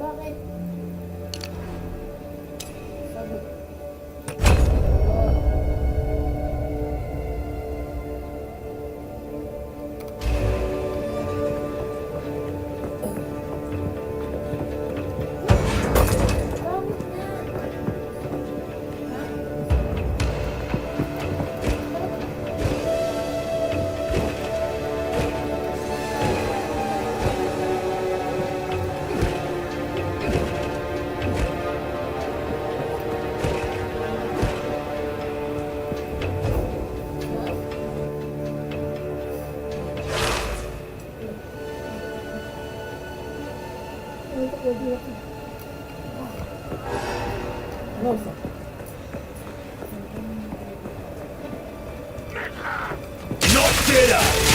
bakit? Sagot. Not dinner!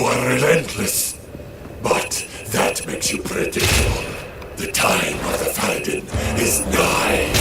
are relentless, but that makes you predictable. The time of the Paladin is nigh.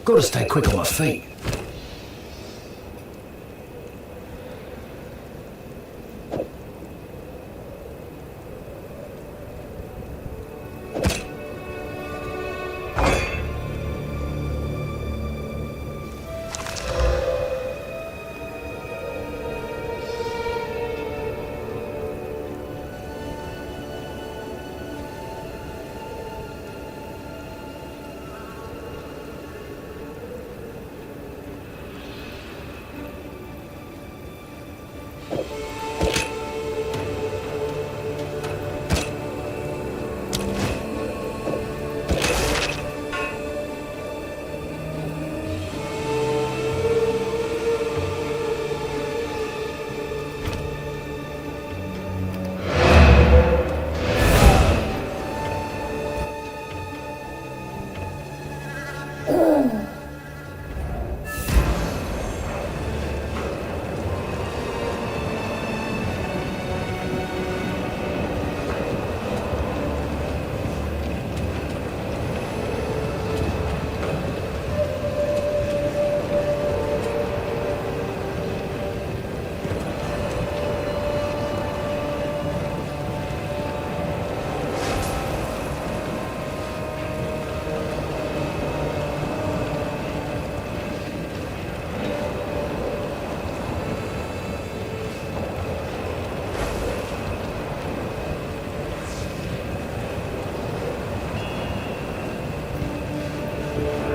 Gotta stay quick on my feet.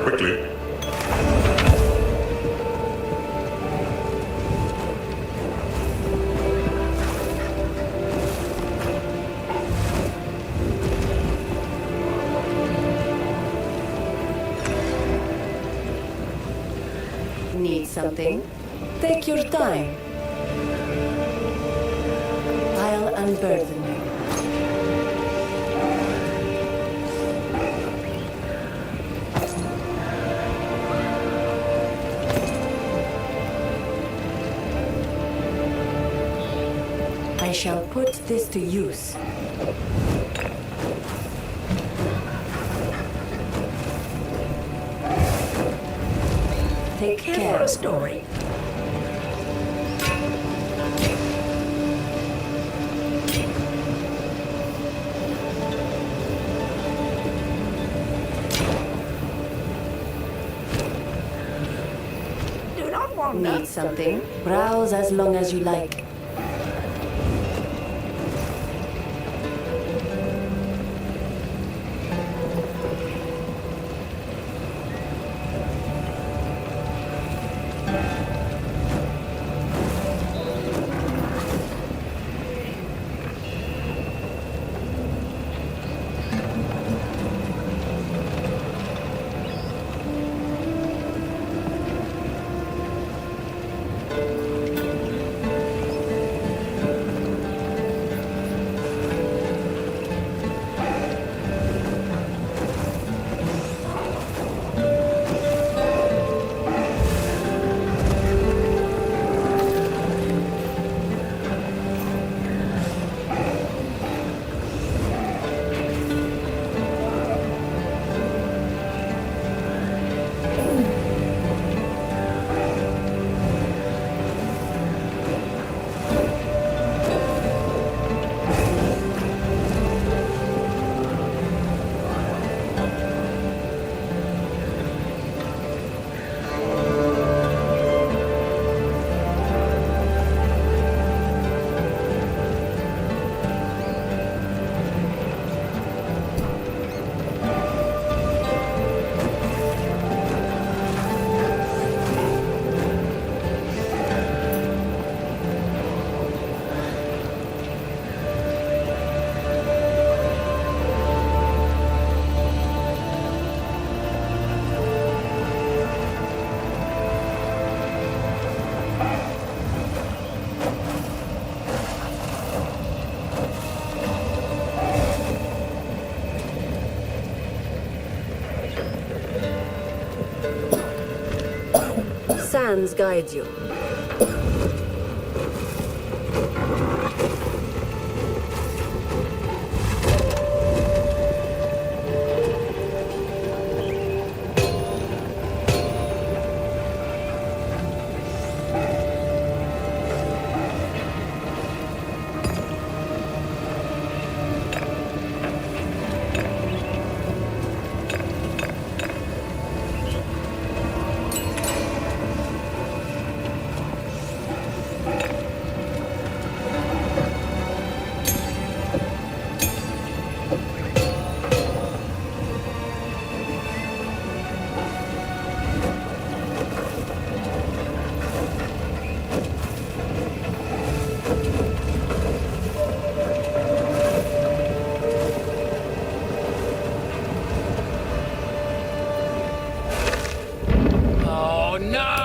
Quickly. Need something? Take your time. I'll unburden you. I shall put this to use. Take care. Here for a story. Need something? Browse as long as you like. Sands guides you. Oh no!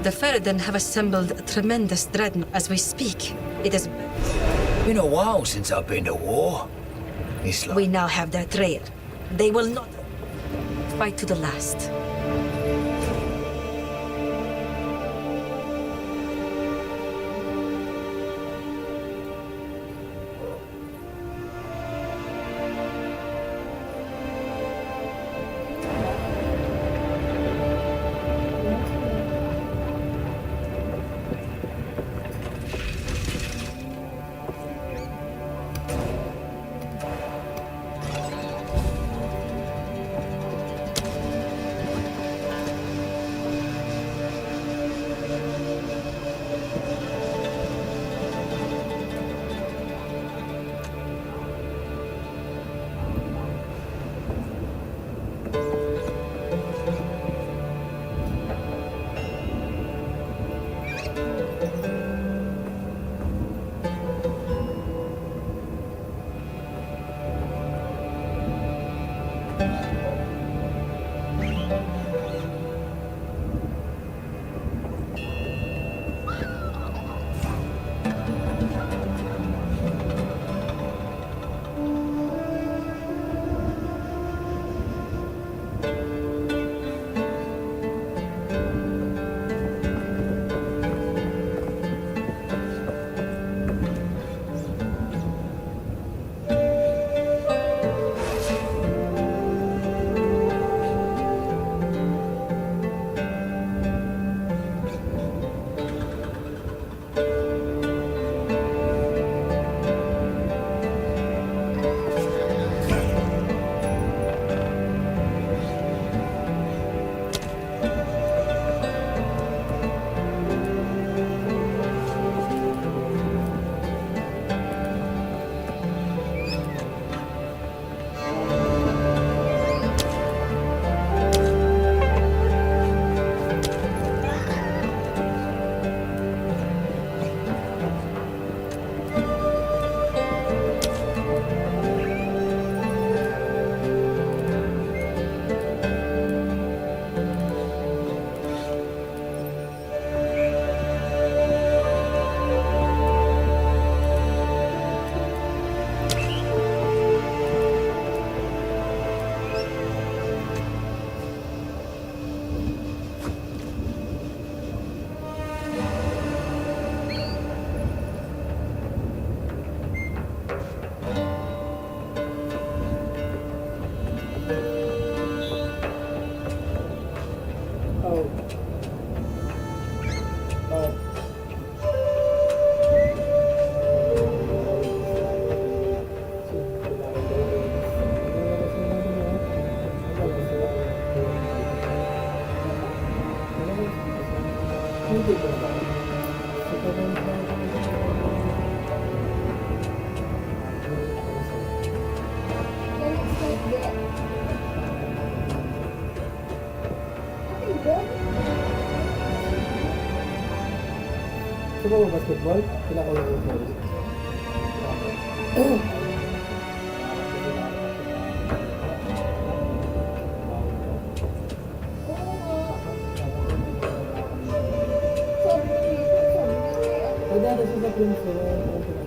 The Ferden have assembled a tremendous dreadnought as we speak. It is... Been a while since I've been to war. It's like... We now have their trail. They will not fight to the last. ko basketball, sila ko basketball. Pagdada siya sa Princeton, kung pinagdada sila.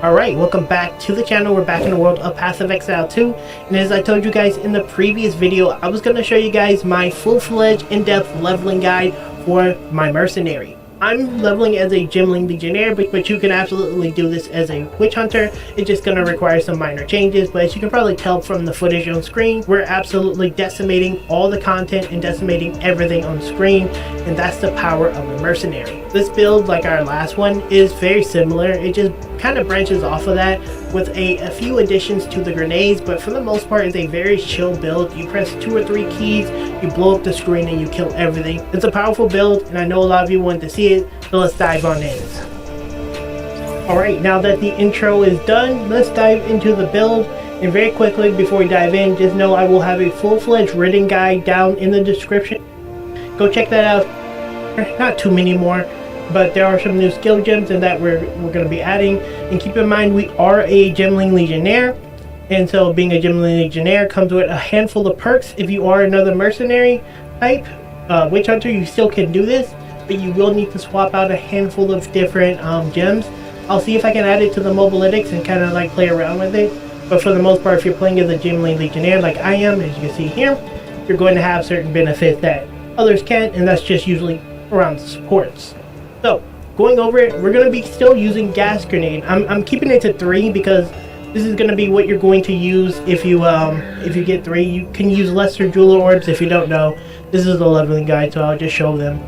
Alright, welcome back to the channel. We're back in the world of Path of Exile 2, and as I told you guys in the previous video, I was going to show you guys my full-fledged in-depth leveling guide for my mercenary. I'm leveling as a Gimling Legionnaire, but you can absolutely do this as a Witch Hunter. It's just going to require some minor changes, but as you can probably tell from the footage on screen, we're absolutely decimating all the content and decimating everything on screen, and that's the power of the Mercenary. This build, like our last one, is very similar. It just kind of branches off of that with a few additions to the grenades, but for the most part it's a very chill build. You press 2 or 3 keys, you blow up the screen, and you kill everything. It's a powerful build, and I know a lot of you want to see it, so let's dive on in. Alright, now that the intro is done, let's dive into the build. And very quickly before we dive in, just know I will have a full-fledged written guide down in the description. Go check that out. Not too many more, but there are some new skill gems and that we're going to be adding. And keep in mind, we are a Gimling Legionnaire, and so being a Gimling Legionnaire comes with a handful of perks. If you are another mercenary type Witch Hunter, you still can do this, but you will need to swap out a handful of different gems. I'll see if I can add it to the mobilytics and kind of like play around with it, but for the most part, if you're playing as a Gimling Legionnaire like I am, as you can see here, you're going to have certain benefits that others can't, and that's just usually around supports. So, going over it, we're going to be still using Gas Grenade. I'm keeping it to 3 because this is going to be what you're going to use if you get 3. You can use Lesser Jeweler Orbs if you don't know. This is the leveling guide, so I'll just show them.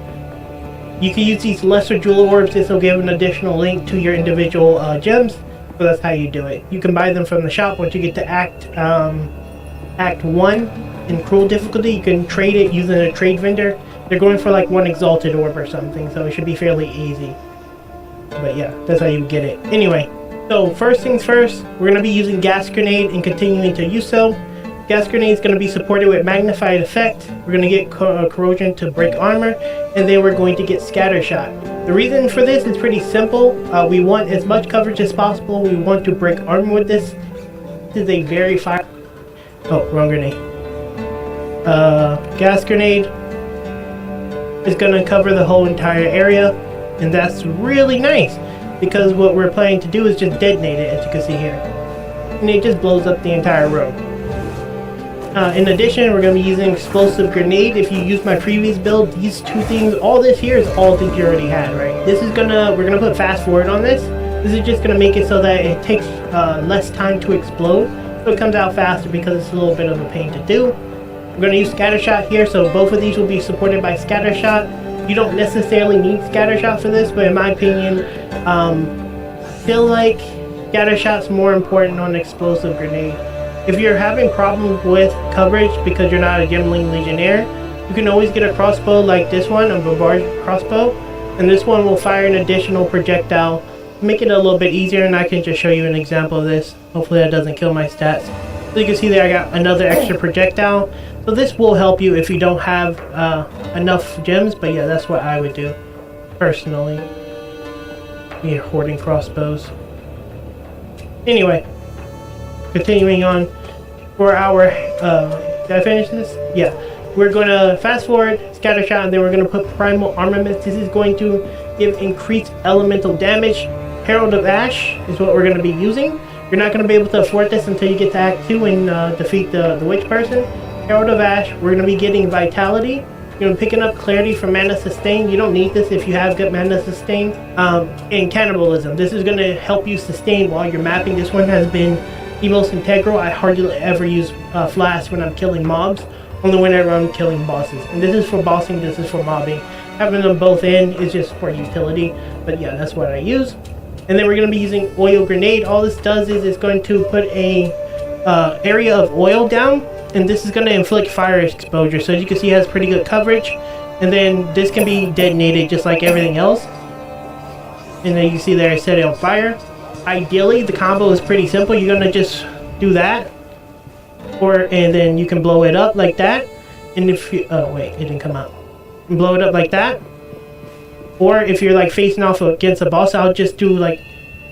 You can use these Lesser Jeweler Orbs. This will give an additional link to your individual gems, so that's how you do it. You can buy them from the shop once you get to Act 1 in Cruel difficulty. You can trade it using a trade vendor. They're going for like 1 Exalted Orb or something, so it should be fairly easy. But yeah, that's how you get it. Anyway, so first things first, we're going to be using Gas Grenade and continuing to use so. Gas Grenade is going to be supported with Magnified Effect. We're going to get Corrosion to break armor, and then we're going to get Scatter Shot. The reason for this is pretty simple. We want as much coverage as possible. We want to break armor with this. This is a very fire... Oh, wrong grenade. Gas Grenade is going to cover the whole entire area, and that's really nice because what we're planning to do is just detonate it, as you can see here, and it just blows up the entire room. In addition, we're going to be using Explosive Grenade. If you use my previous build, these 2 things, all this here is all things you already had, right? This is we're gonna put fast forward on this. This is just gonna make it so that it takes less time to explode, so it comes out faster because it's a little bit of a pain to do. We're going to use Scatter Shot here, so both of these will be supported by Scatter Shot. You don't necessarily need Scatter Shot for this, but in my opinion, feel like Scatter Shot's more important on Explosive Grenade. If you're having problems with coverage because you're not a Gimling Legionnaire, you can always get a crossbow like this one, a Bombard crossbow, and this one will fire an additional projectile, make it a little bit easier, and I can just show you an example of this. Hopefully that doesn't kill my stats. So you can see there I got another extra projectile. So this will help you if you don't have enough gems, but yeah, that's what I would do personally. You're hoarding crossbows. Anyway, continuing on for our, did I finish this? Yeah. We're going to fast forward, Scatter Shot, and then we're going to put Primal Armament. This is going to give increased elemental damage. Herald of Ash is what we're going to be using. You're not going to be able to afford this until you get to Act 2 and defeat the witch person. Herald of Ash, we're going to be getting Vitality. You're going to be picking up Clarity from Mana Sustain. You don't need this if you have good Mana Sustain. And Cannibalism. This is going to help you sustain while you're mapping. This one has been the most integral. I hardly ever use Flask when I'm killing mobs. Only whenever I'm killing bosses. And this is for bossing, this is for mobbing. Having them both in is just for utility. But yeah, that's what I use. And then we're going to be using Oil Grenade. All this does is it's going to put a area of oil down. And this is going to inflict fire exposure. So as you can see, it has pretty good coverage. And then this can be detonated just like everything else. And then you can see there I set it on fire. Ideally, the combo is pretty simple. You're going to just do that. And then you can blow it up like that. And if you... Oh, wait. It didn't come out. And blow it up like that. Or if you're like facing off against a boss, I'll just do like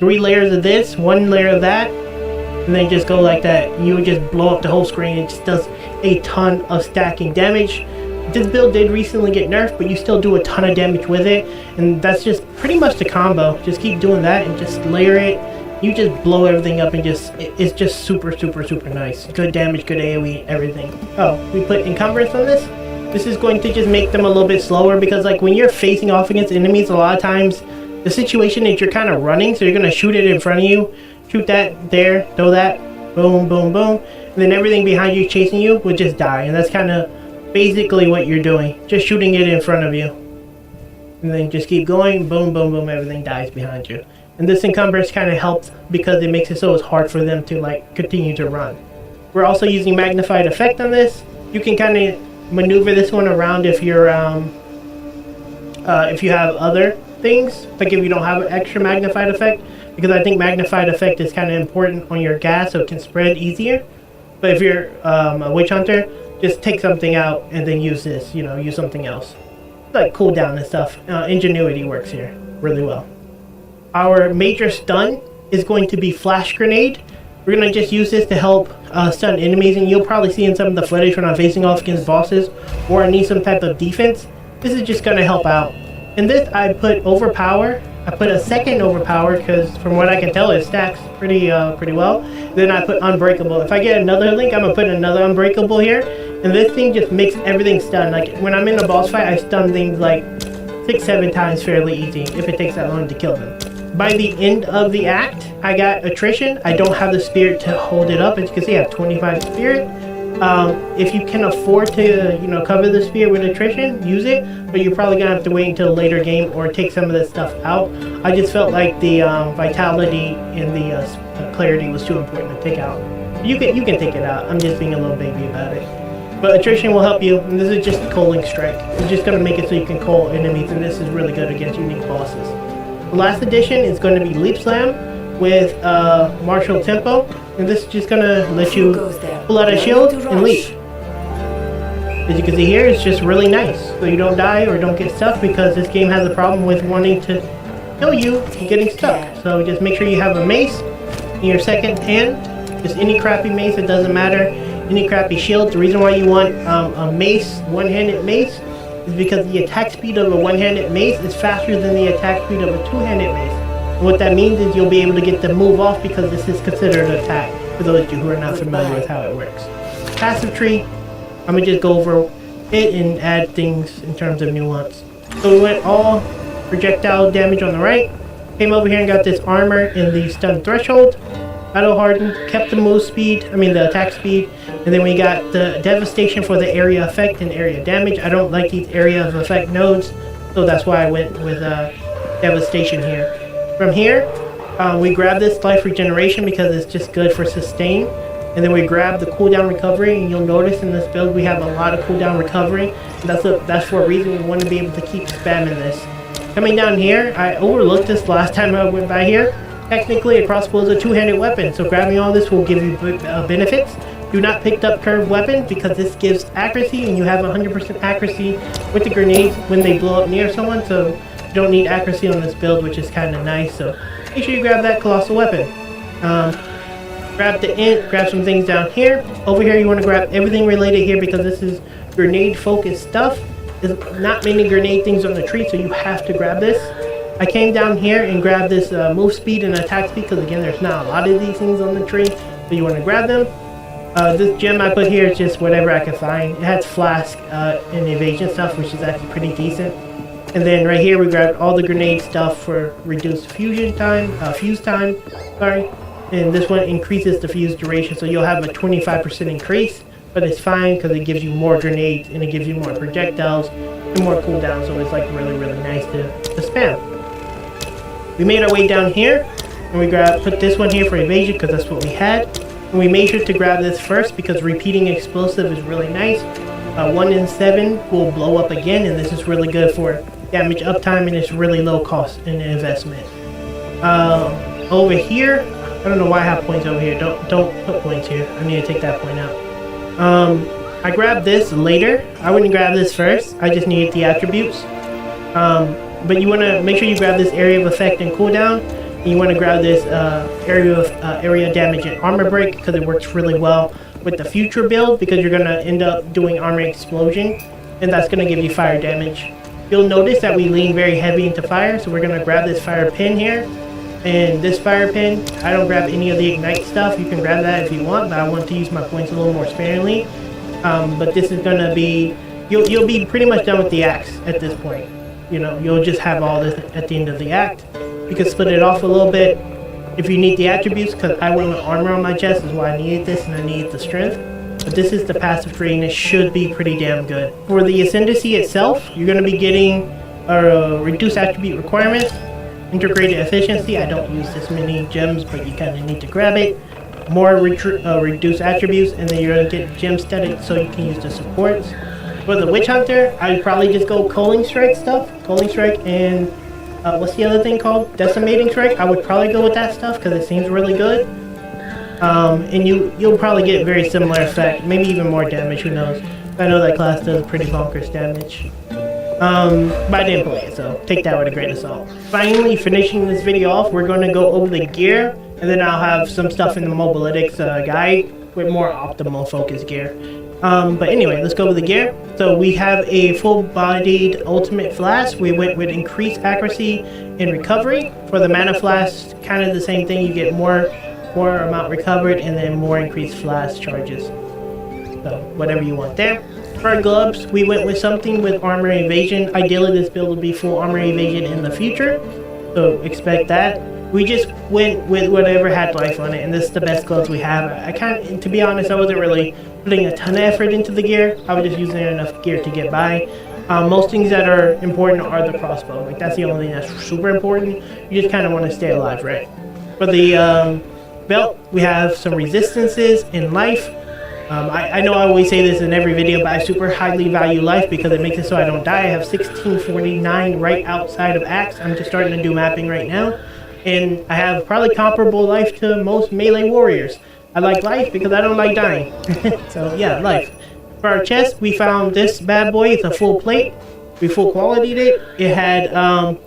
3 layers of this, 1 layer of that. And then just go like that. You would just blow up the whole screen. It just does a ton of stacking damage. This build did recently get nerfed, but you still do a ton of damage with it. And that's just pretty much the combo. Just keep doing that and just layer it. You just blow everything up and just, it's just super, super, super nice. Good damage, good AoE, everything. Oh, we put Encumbrance on this? This is going to just make them a little bit slower because like when you're facing off against enemies, a lot of times the situation is you're kind of running, so you're going to shoot it in front of you, shoot that there, throw that, boom, boom, boom, and then everything behind you chasing you would just die. And that's kind of basically what you're doing, just shooting it in front of you. And then just keep going, boom, boom, boom, everything dies behind you. And this encumbrance kind of helps because it makes it so it's hard for them to like continue to run. We're also using magnified effect on this. You can kind of maneuver this one around if you're if you have other things, like if you don't have an extra magnified effect, because I think magnified effect is kind of important on your gas so it can spread easier. But if you're a witch hunter, just take something out and then use this, you know, use something else. Like cooldown and stuff. Ingenuity works here really well. Our major stun is going to be flash grenade. We're going to just use this to help stun enemies, and you'll probably see in some of the footage when I'm facing off against bosses or I need some type of defense. This is just going to help out. In this, I put overpower. I put a second overpower because from what I can tell, it stacks pretty well. Then I put unbreakable. If I get another link, I'm going to put another unbreakable here. And this thing just makes everything stun. Like when I'm in a boss fight, I stun things like 6-7 times fairly easy if it takes that long to kill them. By the end of the act, I got attrition. I don't have the spirit to hold it up. As you can see, I have 25 spirit. If you can afford to, you know, cover the spirit with attrition, use it. But you're probably gonna have to wait until a later game or take some of this stuff out. I just felt like the vitality and the clarity was too important to take out. You can take it out. I'm just being a little baby about it. But attrition will help you, and this is just culling strike. It's just gonna make it so you can cull enemies, and this is really good against unique bosses. The last addition is going to be Leap Slam with martial tempo, and this is just going to let you pull out a shield and leap. As you can see here, it's just really nice, so you don't die or don't get stuck, because this game has a problem with wanting to kill you getting stuck. So just make sure you have a mace in your second hand, just any crappy mace, it doesn't matter, any crappy shield. The reason why you want a mace, one-handed mace, is because the attack speed of a one-handed mace is faster than the attack speed of a two-handed mace. And what that means is you'll be able to get the move off because this is considered an attack, for those of you who are not familiar with how it works. Passive tree, I'm going to just go over it and add things in terms of nuance. So we went all projectile damage on the right, came over here and got this armor in the stun threshold, battle hardened, kept the the attack speed, and then we got the devastation for the area effect and area damage. I don't like these area of effect nodes, so that's why I went with devastation here. From here, we grab this life regeneration because it's just good for sustain, and then we grab the cooldown recovery, and you'll notice in this build we have a lot of cooldown recovery, and that's for a reason. We want to be able to keep spamming this. Coming down here, I overlooked this last time I went by here. Technically, a crossbow is a two-handed weapon, so grabbing all this will give you benefits. Do not pick up curved weapon because this gives accuracy, and you have 100% accuracy with the grenades when they blow up near someone, so you don't need accuracy on this build, which is kind of nice. So make sure you grab that colossal weapon. Grab the int, grab some things down here. Over here, you want to grab everything related here because this is grenade-focused stuff. There's not many grenade things on the tree, so you have to grab this. I came down here and grabbed this move speed and attack speed because again there's not a lot of these things on the tree, so you want to grab them. This gem I put here is just whatever I can find. It has flask and evasion stuff, which is actually pretty decent. And then right here we grabbed all the grenade stuff for reduced fuse time, sorry. And this one increases the fuse duration, so you'll have a 25% increase, but it's fine because it gives you more grenades and it gives you more projectiles and more cooldown, so it's like really nice to spam. We made our way down here, and we put this one here for evasion because that's what we had. And we made sure to grab this first because repeating explosive is really nice. 1 in 7 will blow up again, and this is really good for damage uptime, and it's really low cost in the investment. Over here, I don't know why I have points over here. Don't put points here. I need to take that point out. I grabbed this later. I wouldn't grab this first. I just needed the attributes. But you want to make sure you grab this area of effect and cooldown. And you want to grab this area damage and armor break because it works really well with the future build because you're going to end up doing armor explosion, and that's going to give you fire damage. You'll notice that we lean very heavy into fire, so we're going to grab this fire pin here. And this fire pin, I don't grab any of the ignite stuff. You can grab that if you want, but I want to use my points a little more sparingly. But this is going to be you'll be pretty much done with the axe at this point. You know, you'll just have all this at the end of the act. You can split it off a little bit if you need the attributes, because I went with armor on my chest is why I needed this, and I needed the strength. But this is the passive tree, and it should be pretty damn good. For the ascendancy itself, you're going to be getting reduced attribute requirements, integrated efficiency. I don't use this many gems, but you kind of need to grab it. More reduced attributes, and then you're going to get gem static so you can use the supports. For the Witch Hunter, I'd probably just go Culling Strike stuff. Culling Strike and what's the other thing called? Decimating Strike. I would probably go with that stuff because it seems really good. And you'll probably get very similar effect, maybe even more damage, who knows. I know that class does pretty bonkers damage. But I didn't play it, so take that with a grain of salt. Finally, finishing this video off, we're going to go over the gear, and then I'll have some stuff in the Mobalytics guide with more optimal focus gear. But anyway, let's go with the gear. So we have a full-bodied ultimate flask. We went with increased accuracy and recovery. For the mana flask, kind of the same thing. You get more amount recovered and then more increased flask charges. So whatever you want there. For our gloves, we went with something with armor evasion. Ideally, this build will be full armor evasion in the future, so expect that. We just went with whatever had life on it, and this is the best gloves we have. To be honest, I wasn't really putting a ton of effort into the gear. I was just using enough gear to get by. Most things that are important are the crossbow. Like, that's the only thing that's super important. You just kind of want to stay alive, right? For the belt, we have some resistances in life. I know I always say this in every video, but I super highly value life because it makes it so I don't die. I have 1649 right outside of Axe. I'm just starting to do mapping right now. And I have probably comparable life to most melee warriors. I like life because I don't like dying. So yeah, life. For our chest, we found this bad boy. It's a full plate. We full quality'd it. It had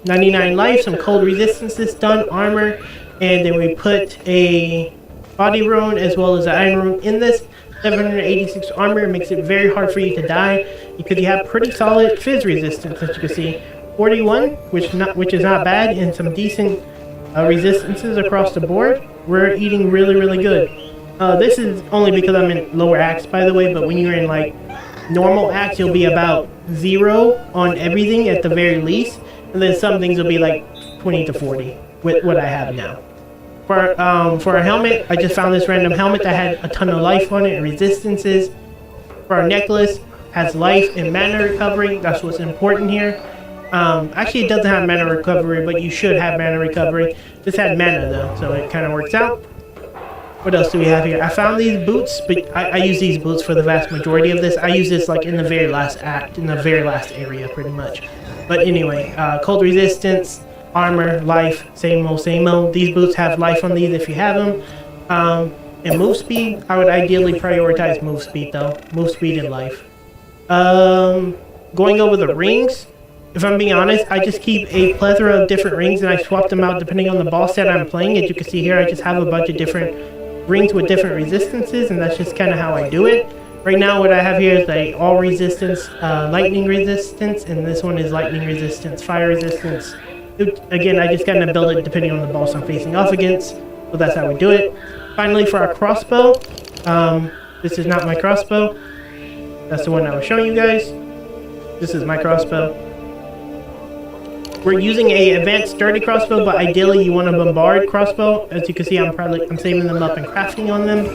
99 life, some cold resistances, stun, armor, and then we put a body rune as well as an iron rune in this. 786 armor makes it very hard for you to die because you have pretty solid fizz resistance, as you can see. 41, which is not bad, and some decent resistances across the board. We're eating really, really good. This is only because I'm in lower axe, by the way, but when you're in like normal axe, you'll be about 0 on everything at the very least, and then some things will be like 20 to 40 with what I have now. For our helmet, I just found this random helmet that had a ton of life on it and resistances. For our necklace, has life and mana recovery. That's what's important here. Actually, it doesn't have mana recovery, but you should have mana recovery. This had mana though, so it kind of works out. What else do we have here? I found these boots, but I use these boots for the vast majority of this. I use this like in the very last act, in the very last area, pretty much. But anyway, cold resistance, armor, life, same old, same old. These boots have life on these if you have them. And move speed, I would ideally prioritize move speed though. Move speed and life. Going over the rings, if I'm being honest, I just keep a plethora of different rings and I swap them out depending on the boss that I'm playing. As you can see here, I just have a bunch of different rings with different resistances, and that's just kind of how I do it. Right now what I have here is like all resistance, lightning resistance, and this one is lightning resistance, fire resistance. Again, I just kind of build it depending on the boss I'm facing off against, so that's how we do it. Finally, for our crossbow, this is not my crossbow. That's the one I was showing you guys. This is my crossbow. We're using a advanced sturdy crossbow, but ideally you want a bombard crossbow. As you can see, I'm saving them up and crafting on them.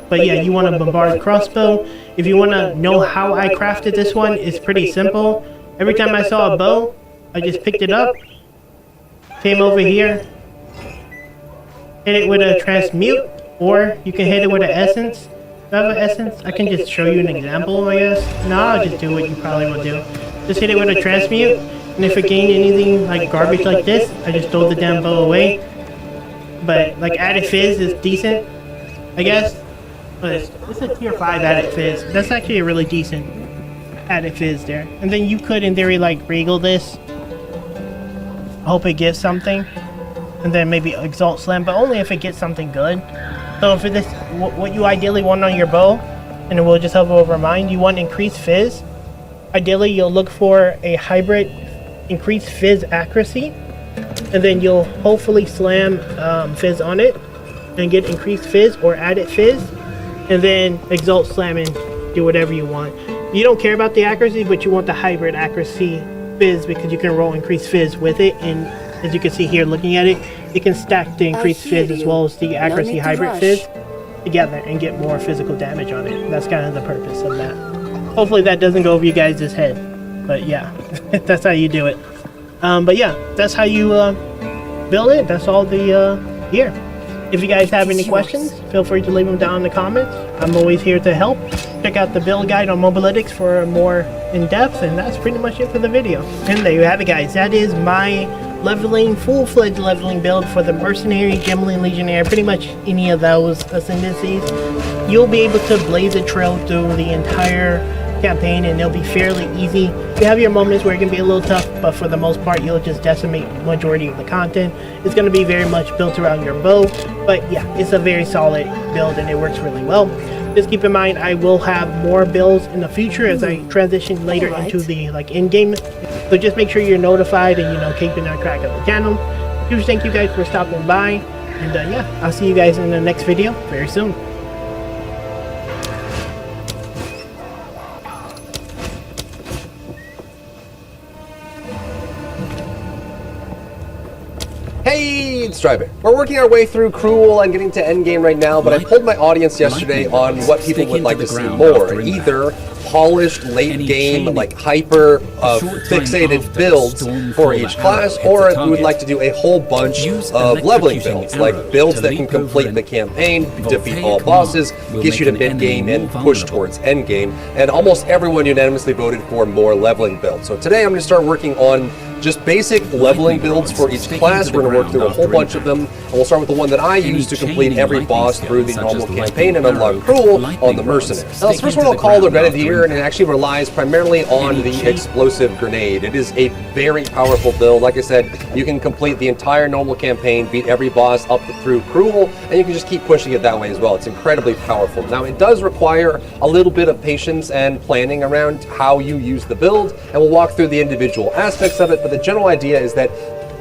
But yeah, you want a bombard crossbow. If you want to know how I crafted this one, it's pretty simple. Every time I saw a bow, I just picked it up, came over here, hit it with a transmute, or you can hit it with an essence. Do I have an essence? I can just show you an example, I guess. No, I'll just do what you probably will do. Just hit it with a transmute, and if it gained anything like garbage like this, I just throw the damn bow away. But like added fizz is decent, I guess. But it's a tier 5 added fizz. That's actually a really decent added fizz there. And then you could, in theory, like regal this. Hope it gives something, and then maybe Exalt Slam, but only if it gets something good. So for this, what you ideally want on your bow, and it will just hover over mine, you want increased fizz. Ideally, you'll look for a hybrid increased fizz accuracy, and then you'll hopefully slam fizz on it and get increased fizz or added fizz, and then Exalt Slam and do whatever you want. You don't care about the accuracy, but you want the hybrid accuracy fizz because you can roll increased fizz with it. And as you can see here, looking at it, you can stack the increased fizz as well as the accuracy hybrid fizz together and get more physical damage on it. That's kind of the purpose of that. Hopefully that doesn't go over you guys' head. But yeah, that's how you do it. But yeah, that's how you build it. That's all the gear. If you guys have any questions, feel free to leave them down in the comments. I'm always here to help. Check out the build guide on Mobalytics for more in-depth, and that's pretty much it for the video. And there you have it, guys. That is my leveling, full-fledged leveling build for the Mercenary, Gimli, Legionnaire, pretty much any of those ascendancies. You'll be able to blaze a trail through the entire campaign, and they'll be fairly easy. You have your moments where it can be a little tough, but for the most part, you'll just decimate the majority of the content. It's going to be very much built around your bow, but yeah, it's a very solid build, and it works really well. Just keep in mind, I will have more builds in the future as I transition later into the end game. So just make sure you're notified and keeping a track of the channel. Huge thank you guys for stopping by, and yeah, I'll see you guys in the next video very soon. Hey, it's Striver. We're working our way through Cruel and getting to endgame right now, but I polled my audience yesterday on what people would like to see more. Either polished late game, like hyper fixated builds for each class, or we would like to do a whole bunch of leveling builds, like builds that can complete the campaign, defeat all bosses, get you to mid game and push towards end game. And almost everyone unanimously voted for more leveling builds. So today I'm going to start working on just basic leveling builds for each class. We're going to work through a whole bunch of them, and we'll start with the one that I use to complete every boss through the normal campaign and unlock Cruel on the Mercenary. Now this first one I'll call the Grenadier, and it actually relies primarily on the explosive grenade. It is a very powerful build. Like I said, you can complete the entire normal campaign, beat every boss up through Cruel, and you can just keep pushing it that way as well. It's incredibly powerful. Now it does require a little bit of patience and planning around how you use the build, and we'll walk through the individual aspects of it, but the general idea is that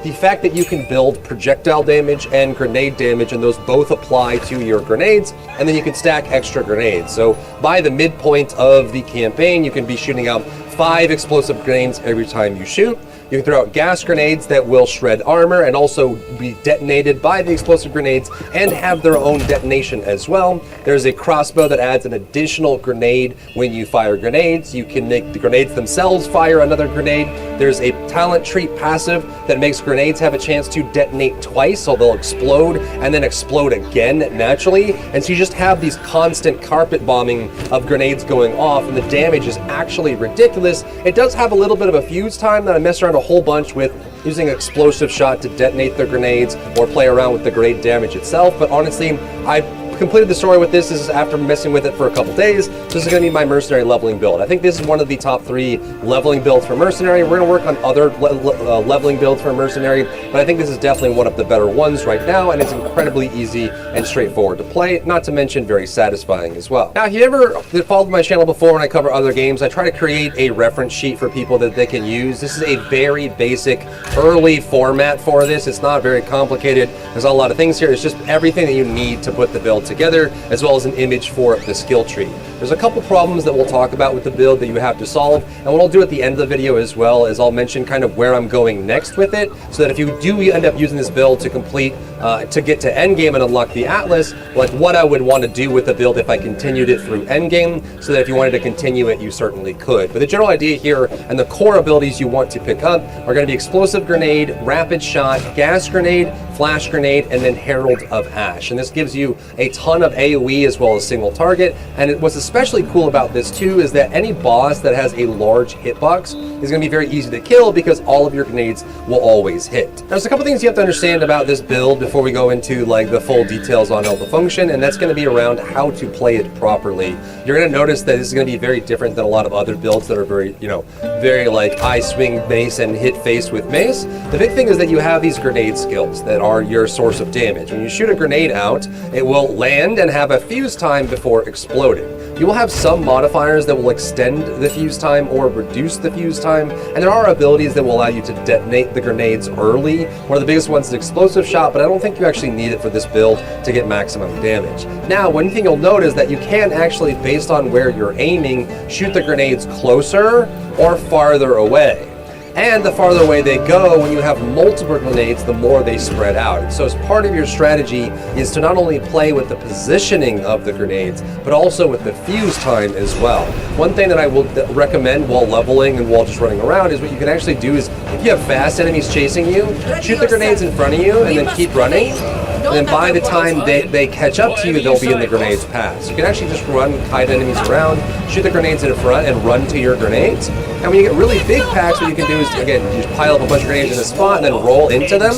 the fact that you can build projectile damage and grenade damage, and those both apply to your grenades, and then you can stack extra grenades. So by the midpoint of the campaign, you can be shooting out 5 explosive grenades every time you shoot. You can throw out gas grenades that will shred armor and also be detonated by the explosive grenades and have their own detonation as well. There's a crossbow that adds an additional grenade when you fire grenades. You can make the grenades themselves fire another grenade. There's a talent tree passive that makes grenades have a chance to detonate twice, so they'll explode and then explode again naturally. And so you just have these constant carpet bombing of grenades going off, and the damage is actually ridiculous. It does have a little bit of a fuse time that I mess around a whole bunch with, using explosive shot to detonate their grenades or play around with the grenade damage itself. But honestly, I completed the story with this. This is after messing with it for a couple days. So this is going to be my Mercenary leveling build. I think this is one of the top 3 leveling builds for Mercenary. We're going to work on other leveling builds for Mercenary, but I think this is definitely one of the better ones right now, and it's incredibly easy and straightforward to play, not to mention very satisfying as well. Now, if you ever followed my channel before when I cover other games, I try to create a reference sheet for people that they can use. This is a very basic early format for this. It's not very complicated. There's not a lot of things here. It's just everything that you need to put the build together, as well as an image for the skill tree. There's a couple problems that we'll talk about with the build that you have to solve, and what I'll do at the end of the video as well is I'll mention kind of where I'm going next with it, so that if you do end up using this build to complete, to get to endgame and unlock the Atlas, like what I would want to do with the build if I continued it through endgame, so that if you wanted to continue it, you certainly could. But the general idea here and the core abilities you want to pick up are going to be Explosive Grenade, Rapid Shot, Gas Grenade, Flash Grenade, and then Herald of Ash. And this gives you a ton of AoE as well as single target. And what's especially cool about this too is that any boss that has a large hitbox is going to be very easy to kill because all of your grenades will always hit. Now, there's a couple things you have to understand about this build before we go into like the full details on all the function, and that's going to be around how to play it properly. You're going to notice that this is going to be very different than a lot of other builds that are very, very like I swing mace and hit face with mace. The big thing is that you have these grenade skills that are your source of damage. When you shoot a grenade out, it will land and have a fuse time before exploding. You will have some modifiers that will extend the fuse time or reduce the fuse time, and there are abilities that will allow you to detonate the grenades early. One of the biggest ones is explosive shot, but I don't think you actually need it for this build to get maximum damage. Now, one thing you'll note is that you can actually, based on where you're aiming, shoot the grenades closer or farther away. And the farther away they go, when you have multiple grenades, the more they spread out. So as part of your strategy is to not only play with the positioning of the grenades, but also with the fuse time as well. One thing that I will recommend while leveling and while just running around is what you can actually do is, if you have fast enemies chasing you, shoot the grenades in front of you and then keep running. And then by the time they catch up to you, they'll be in the grenades path. So you can actually just run, kite enemies around, shoot the grenades in front, and run to your grenades. And when you get really big packs, what you can do is, again, you just pile up a bunch of grenades in a spot and then roll into them,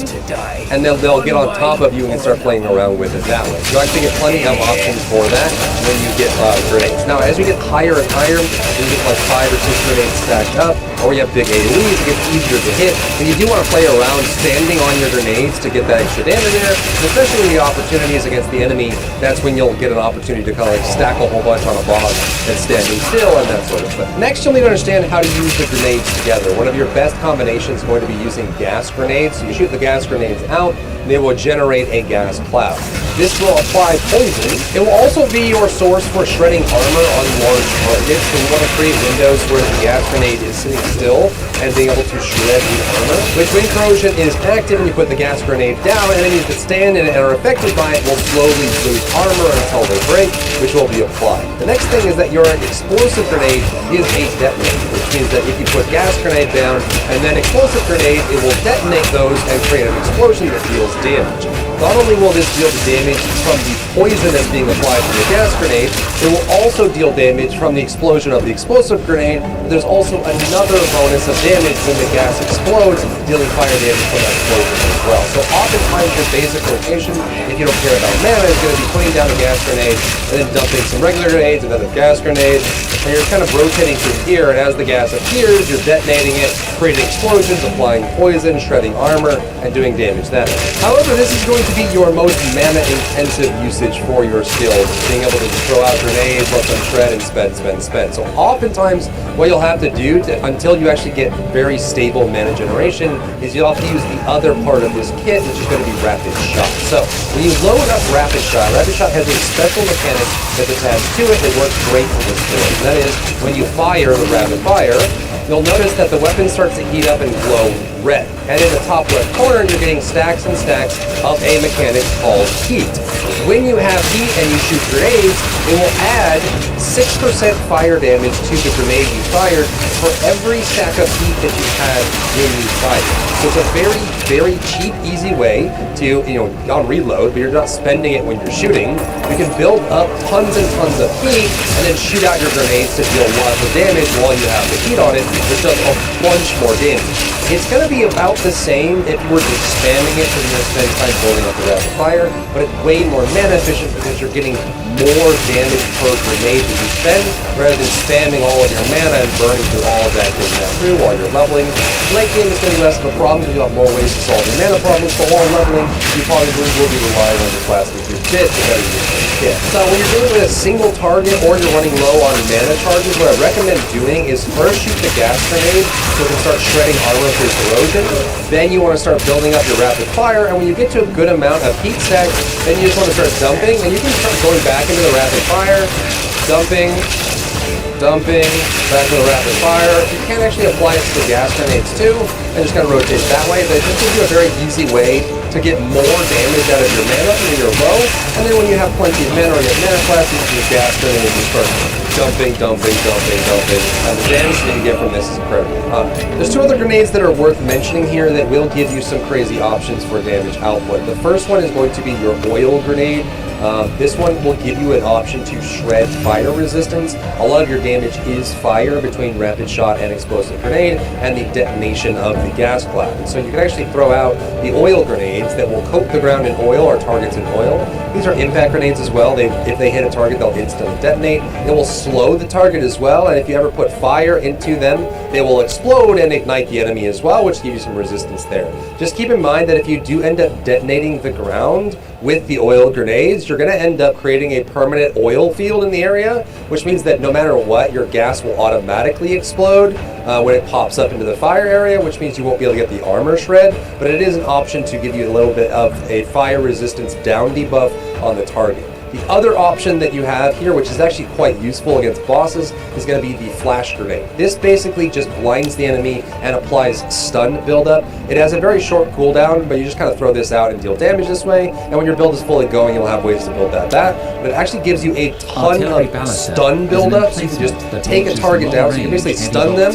and they'll get on top of you and start playing around with it that way. You actually get plenty of options for that when you get grenades. Now, as we get higher and higher, you get like 5 or 6 grenades stacked up, or you have big AoEs, it gets easier to hit. And you do want to play around standing on your grenades to get that extra damage there. And especially when you get opportunities against the enemy, that's when you'll get an opportunity to kind of like stack a whole bunch on a boss that's standing still and that sort of thing. Next, you'll need to understand how to use the grenades together. One of your best combinations is going to be using gas grenades. So you shoot the gas grenades out, and they will generate a gas cloud. This will apply poison. It will also be your source for shredding armor on large targets. So you want to create windows where the gas grenade is sitting still and being able to shred the armor. Which when corrosion is active and you put the gas grenade down, enemies that stand in it and are affected by it will slowly lose armor until they break, which will be applied. The next thing is that your explosive grenade is a detonator, which means that if you put gas grenade down and then explosive grenade, it will detonate those and create an explosion that deals damage. Not only will this deal damage from the poison that's being applied from the gas grenade, it will also deal damage from the explosion of the explosive grenade, but there's also another bonus of damage when the gas explodes, dealing fire damage from that explosion as well. So oftentimes your basic rotation, if you don't care about mana, is going to be putting down a gas grenade and then dumping some regular grenades, another gas grenade, and you're kind of rotating through here, and as the gas appears, you're detonating it, creating explosions, applying poison, shredding armor, and doing damage that way. However, this is going to be your most mana-intensive usage for your skills, being able to just throw out grenades, let them shred, and spend. So oftentimes, what you'll have to do until you actually get very stable mana generation is you'll have to use the other part of this kit, which is going to be Rapid Shot. So when you load up Rapid Shot has a special mechanic that's attached to it that works great for this build. And that is, when you fire the Rapid Fire, you'll notice that the weapon starts to heat up and glow red. And in the top left corner, you're getting stacks and stacks of a mechanic called heat. When you have heat and you shoot grenades, it will add 6% fire damage to the grenade you fired for every stack of heat that you had when you fired. So it's a very, very cheap, easy way to, on reload, but you're not spending it when you're shooting. You can build up tons and tons of heat and then shoot out your grenades to deal lots of damage while you have the heat on it, which does a bunch more damage. It's going to be about the same if you were just spamming it, because you're going to spend time building up the rapid fire, but it's way more mana efficient because you're getting more damage per grenade that you spend, rather than spamming all of your mana and burning through all of that getting that through while you're leveling. Late game is going to be less of a problem because you'll have more ways to solve your mana problems, but while leveling, you probably will be relying on your class with your kit to better use your kit. So when you're dealing with a single target or you're running low on mana charges, what I recommend doing is first shoot the gas grenade so it can start shredding armor through corrosion. Then you want to start building up your rapid fire, and when you get to a good amount of heat stack, then you just want to start dumping, and you can start going back into the rapid fire, dumping, back to the rapid fire. You can actually apply it to the gas grenades too, and just kind of rotate that way, but it just gives you a very easy way to get more damage out of your mana when you're low, and then when you have plenty of mana or you have mana class, you can use gas grenade and you start dumping, and the damage that you get from this is incredible. There's two other grenades that are worth mentioning here that will give you some crazy options for damage output. The first one is going to be your oil grenade. This one will give you an option to shred fire resistance. A lot of your damage is fire between rapid shot and explosive grenade and the detonation of the gas cloud. And so you can actually throw out the oil grenades that will coat the ground in oil or targets in oil. These are impact grenades as well. If they hit a target, they'll instantly detonate. It will slow the target as well, and if you ever put fire into them, they will explode and ignite the enemy as well, which gives you some resistance there. Just keep in mind that if you do end up detonating the ground with the oil grenades, you're going to end up creating a permanent oil field in the area, which means that no matter what, your gas will automatically explode when it pops up into the fire area, which means you won't be able to get the armor shred, but it is an option to give you a little bit of a fire resistance down debuff on the target. The other option that you have here, which is actually quite useful against bosses, is going to be the flash grenade. This basically just blinds the enemy and applies stun buildup. It has a very short cooldown, but you just kind of throw this out and deal damage this way, and when your build is fully going, you'll have ways to build that back. But it actually gives you a ton of stun buildup, so you can just take a target down, so you can basically stun them,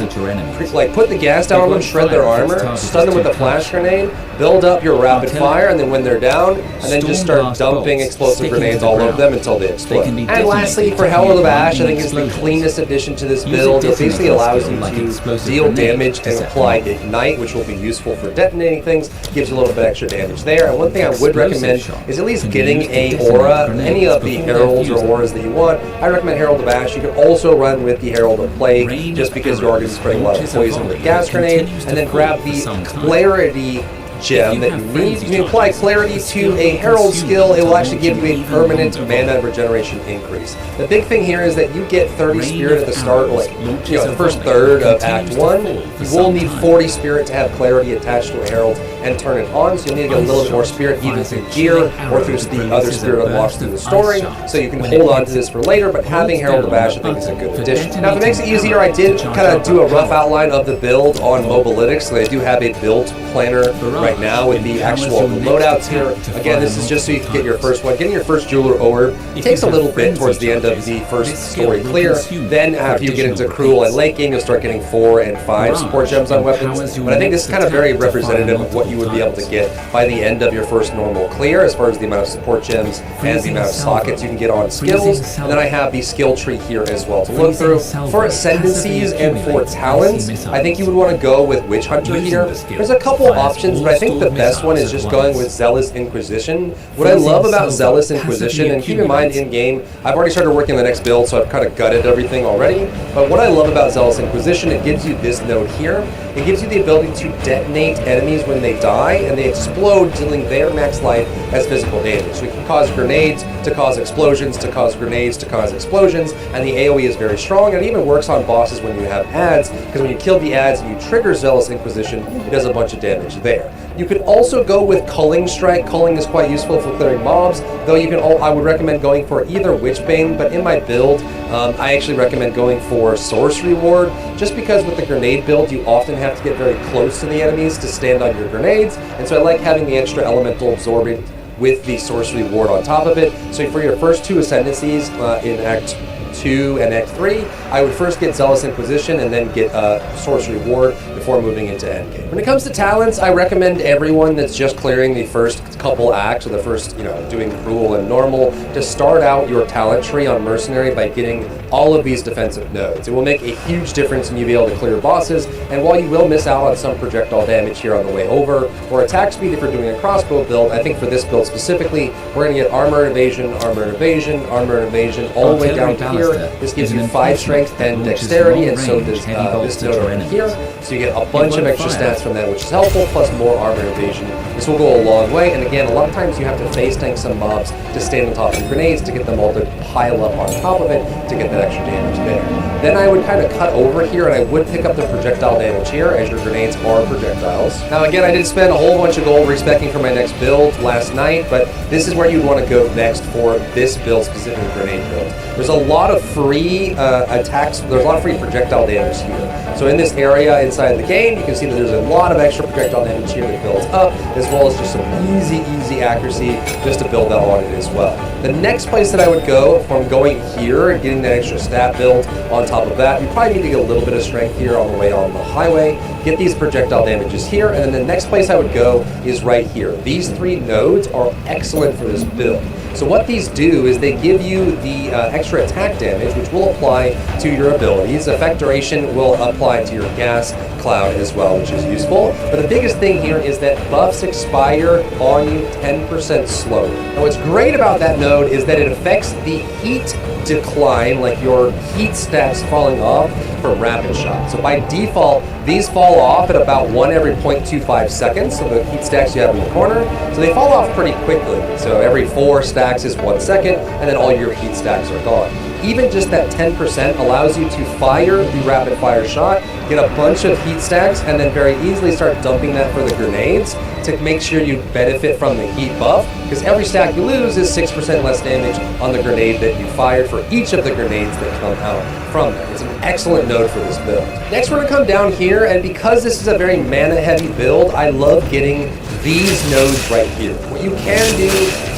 like put the gas down on them, shred their armor, stun them with a flash grenade, build up your rapid fire, and then when they're down, and then just start dumping explosive grenades all over them until they explode. And lastly, for Herald of Ash, I think is the cleanest addition to this build. It basically allows you to deal damage and apply Ignite, which will be useful for detonating things. Gives you a little bit extra damage there. And one thing I would recommend is at least getting a aura, any of the heralds or auras that you want. I recommend Herald of Ash. You can also run with the Herald of Plague, just because you're going to be spreading a lot of poison with gas grenade, and then grab the Clarity gem that you need. When you apply Clarity to a Herald skill, it will actually give you a permanent mana regeneration increase. The big thing here is that you get 30 Spirit at the start, like, the first third of Act 1. You will need 40 Spirit to have Clarity attached to a Herald and turn it on, so you'll need to get a little bit more Spirit either through gear or through the other Spirit unlocks through the story, so you can hold on to this for later, but having Herald of Ash I think is a good addition. Now, if it makes it easier, I did kind of do a rough outline of the build on Mobalytics, so I do have a build planner right now with the actual loadouts here. Again, this is just so you can get your first one. Getting your first Jeweler Orb takes a little bit towards the end of the first story clear. Then after you get into Cruel and Laking, you'll start getting 4 and 5 support gems on weapons. But I think this is kind of very representative of what you would be able to get by the end of your first normal clear, as far as the amount of support gems and the amount of sockets you can get on skills. And then I have the skill tree here as well to look through. For ascendancies and for talents, I think you would want to go with Witch Hunter here. There's a couple options, but I think the best one is just going with Zealous Inquisition. What I love about Zealous Inquisition, and keep in mind in-game, I've already started working on the next build, so I've kind of gutted everything already, but what I love about Zealous Inquisition, it gives you this node here. It gives you the ability to detonate enemies when they die, and they explode, dealing their max life as physical damage. So it can cause grenades to cause explosions, to cause grenades to cause explosions, and the AoE is very strong, and it even works on bosses when you have adds, because when you kill the adds and you trigger Zealous Inquisition, it does a bunch of damage there. You could also go with Culling Strike. Culling is quite useful for clearing mobs, though you can. I would recommend going for either Witchbane, but in my build, I actually recommend going for Sorcery Ward, just because with the grenade build, you often have to get very close to the enemies to stand on your grenades, and so I like having the extra elemental absorbing with the Sorcery Ward on top of it. So for your first 2 ascendancies in Act 2 and Act 3, I would first get Zealous Inquisition and then get Sorcery Ward before moving into Endgame. When it comes to talents, I recommend everyone that's just clearing the first couple acts, or the first, doing Cruel and Normal, to start out your talent tree on Mercenary by getting all of these defensive nodes. It will make a huge difference in you being able to clear bosses, and while you will miss out on some projectile damage here on the way over, or attack speed if you're doing a crossbow build, I think for this build specifically, we're going to get Armor and Evasion, Armor and Evasion, Armor and Evasion, all the way down to here. This gives you 5 strength and dexterity, and so does this node over here. So you get a bunch of extra stats from that, which is helpful, plus more armor and evasion. This will go a long way, and again, a lot of times you have to face tank some mobs to stand on top of grenades to get them all to pile up on top of it to get that extra damage there. Then I would kind of cut over here, and I would pick up the projectile damage here, as your grenades are projectiles. Now again, I did spend a whole bunch of gold respecking for my next build last night, but this is where you'd want to go next for this build, specific grenade build. There's a lot of free attacks, there's a lot of free projectile damage here. So in this area inside the game, you can see that there's a lot of extra projectile damage here that builds up, as well as just some easy accuracy just to build that on it as well. The next place that I would go from going here and getting that extra stat build on top of that, you probably need to get a little bit of strength here on the way on the highway, get these projectile damages here, and then the next place I would go is right here. These 3 nodes are excellent for this build. So what these do is they give you the extra attack damage, which will apply to your abilities. Effect duration will apply to your gas cloud as well, which is useful. But the biggest thing here is that buffs expire on you 10% slower. Now what's great about that node node is that it affects the heat decline, like your heat stacks falling off from rapid shot. So by default, these fall off at about 1 every 0.25 seconds, so the heat stacks you have in the corner. So they fall off pretty quickly. So every 4 stacks is 1 second, and then all your heat stacks are gone. Even just that 10% allows you to fire the rapid fire shot, get a bunch of heat stacks, and then very easily start dumping that for the grenades to make sure you benefit from the heat buff, because every stack you lose is 6% less damage on the grenade that you fired for each of the grenades that come out from that. It's an excellent node for this build. Next, we're going to come down here, and because this is a very mana-heavy build, I love getting these nodes right here. What you can do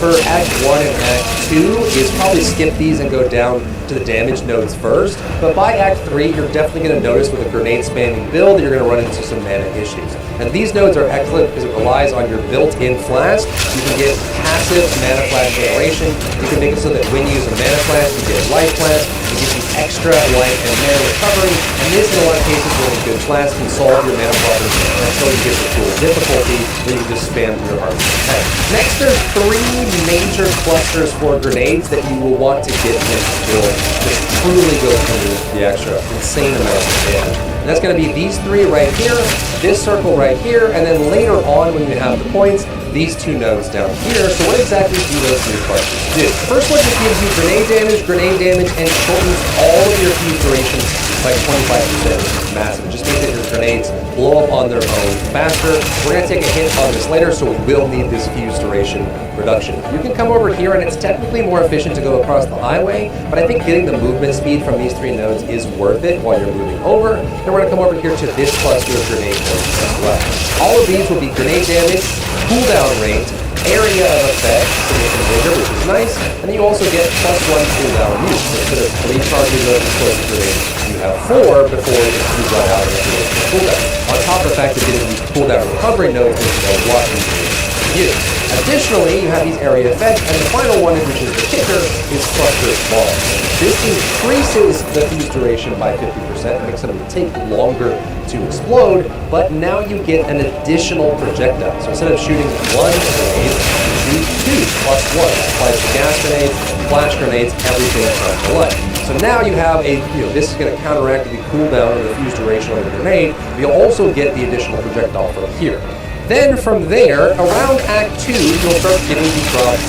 for Act 1 and Act 2 is probably skip these and go down to the damage nodes first, but by Act 3, you're definitely going to notice with a grenade spamming build that you're going to run into some mana issues. And these nodes are excellent because it relies on your built-in flask. You can get passive mana flash generation. You can make it so that when you use a mana flash, you get a life flash. It gives you extra life and mana recovery. And this, in a lot of cases, with a good flask, can solve your mana problems until you get the cool difficulty where you just spam your arms. Next, there's 3 major clusters for grenades that you will want to get in this build. Just truly go through the extra insane amount of damage. And that's going to be these 3 right here, this circle right here, and then later on when you have the points, these 2 nodes down here. So what exactly do those 3 clusters do? The first one just gives you grenade damage, and shortens all of your fuse durations by 25%. Massive. It just means that your grenades blow up on their own faster. We're going to take a hit on this later, so we will need this fuse duration reduction. You can come over here, and it's technically more efficient to go across the highway, but I think getting the movement speed from these 3 nodes is worth it while you're moving over. Then we're going to come over here to this cluster of grenade nodes as well. All of these will be grenade damage, cooldown rate, area of effect, so you can bigger, which is nice, and then you also get +1 cooldown use. So instead of 3 charges of explosive grenades, you have 4 before you run out of the cooldown. On top of the fact that getting these cooldown recovery nodes is a lot easier to use. Additionally, you have these area effects, and the final one, which is the kicker, is cluster bomb. This increases the fuse duration by 50%, and makes them take longer to explode, but now you get an additional projectile. So instead of shooting 1 grenade, you shoot 2 +1. Applies to gas grenades, flash grenades, everything from the light. So now you have this is going to counteract the cooldown or the fuse duration of the grenade, but you'll also get the additional projectile from here. Then from there, around Act 2, you'll start getting the drops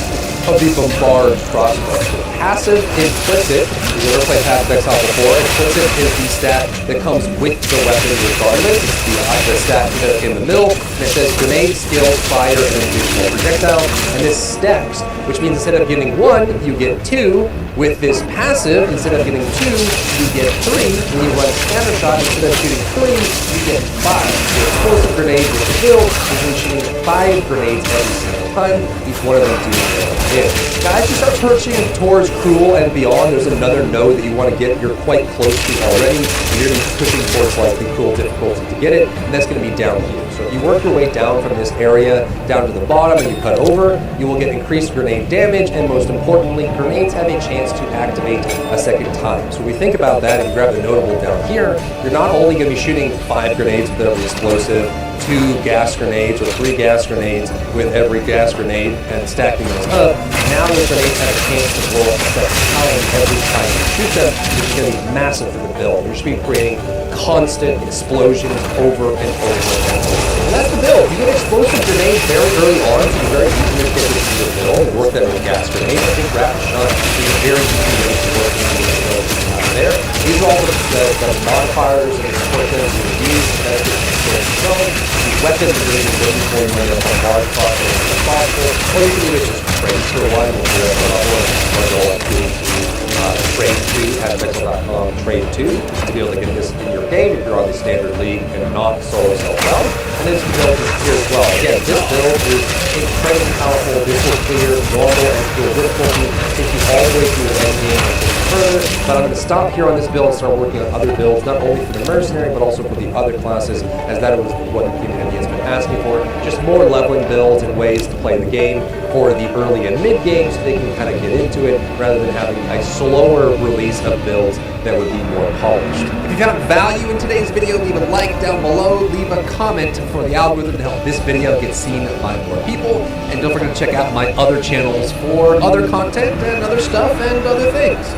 of the Bombard crossbow. Passive implicit, if you ever played Passive Exile before, implicit is the stat that comes with the weapon regardless. It's the stat in the middle, and it says grenade, skill, fire, and additional projectile, and this stacks, which means instead of getting 1, you get 2. With this passive, instead of getting 2, you get 3. When you run scatter shot, instead of shooting 3, you get 5. Your explosive grenade with the build is shooting 5 grenades every single time, each one of them doing damage. Now, as you start pushing towards Cruel and beyond, there's another node that you want to get. You're quite close to already. You're going to be pushing towards like the Cruel difficulty to get it, and that's going to be down here. So if you work your way down from this area down to the bottom and you cut over, you will get increased grenade damage, and most importantly, grenades have a chance to activate a second time. So when we think about that, and you grab the notable down here, you're not only going to be shooting 5 grenades with every explosive, 2 gas grenades or 3 gas grenades with every gas grenade, and stacking those up. Now the grenades have a chance to blow up a second time every time you shoot them, which is going to be massive for the build. You're just going to be creating constant explosions over and over and over. And that's the build. You get explosive grenades very early on, so it's very easy to get this into the build and work that with gas grenades. I think rapid shot is a very easy way to work into the build there. These are all the modifiers and importance you use to benefit the zone. The weapons are really important for you when you're on large process as possible. Or you can even just trade for one, we'll do it on level, or go up to trade 2 at Exile.com trade 2 to be able to get this in your game if you're on the standard league and not solo self-out. And then this build is here as well. Again, this build is incredibly powerful. This will clear normal and skill difficulty, take you all the way through the end game and take you further. But I'm going to stop here on this build and start working on other builds, not only for the Mercenary, but also for the other classes, as that was what the community has been asking for. Just more leveling builds and ways to play the game for the early and mid game so they can kind of get into it, rather than having a solo slower release of builds that would be more polished. If you found value in today's video, leave a like down below, leave a comment for the algorithm to help this video get seen by more people, and don't forget to check out my other channels for other content and other stuff and other things.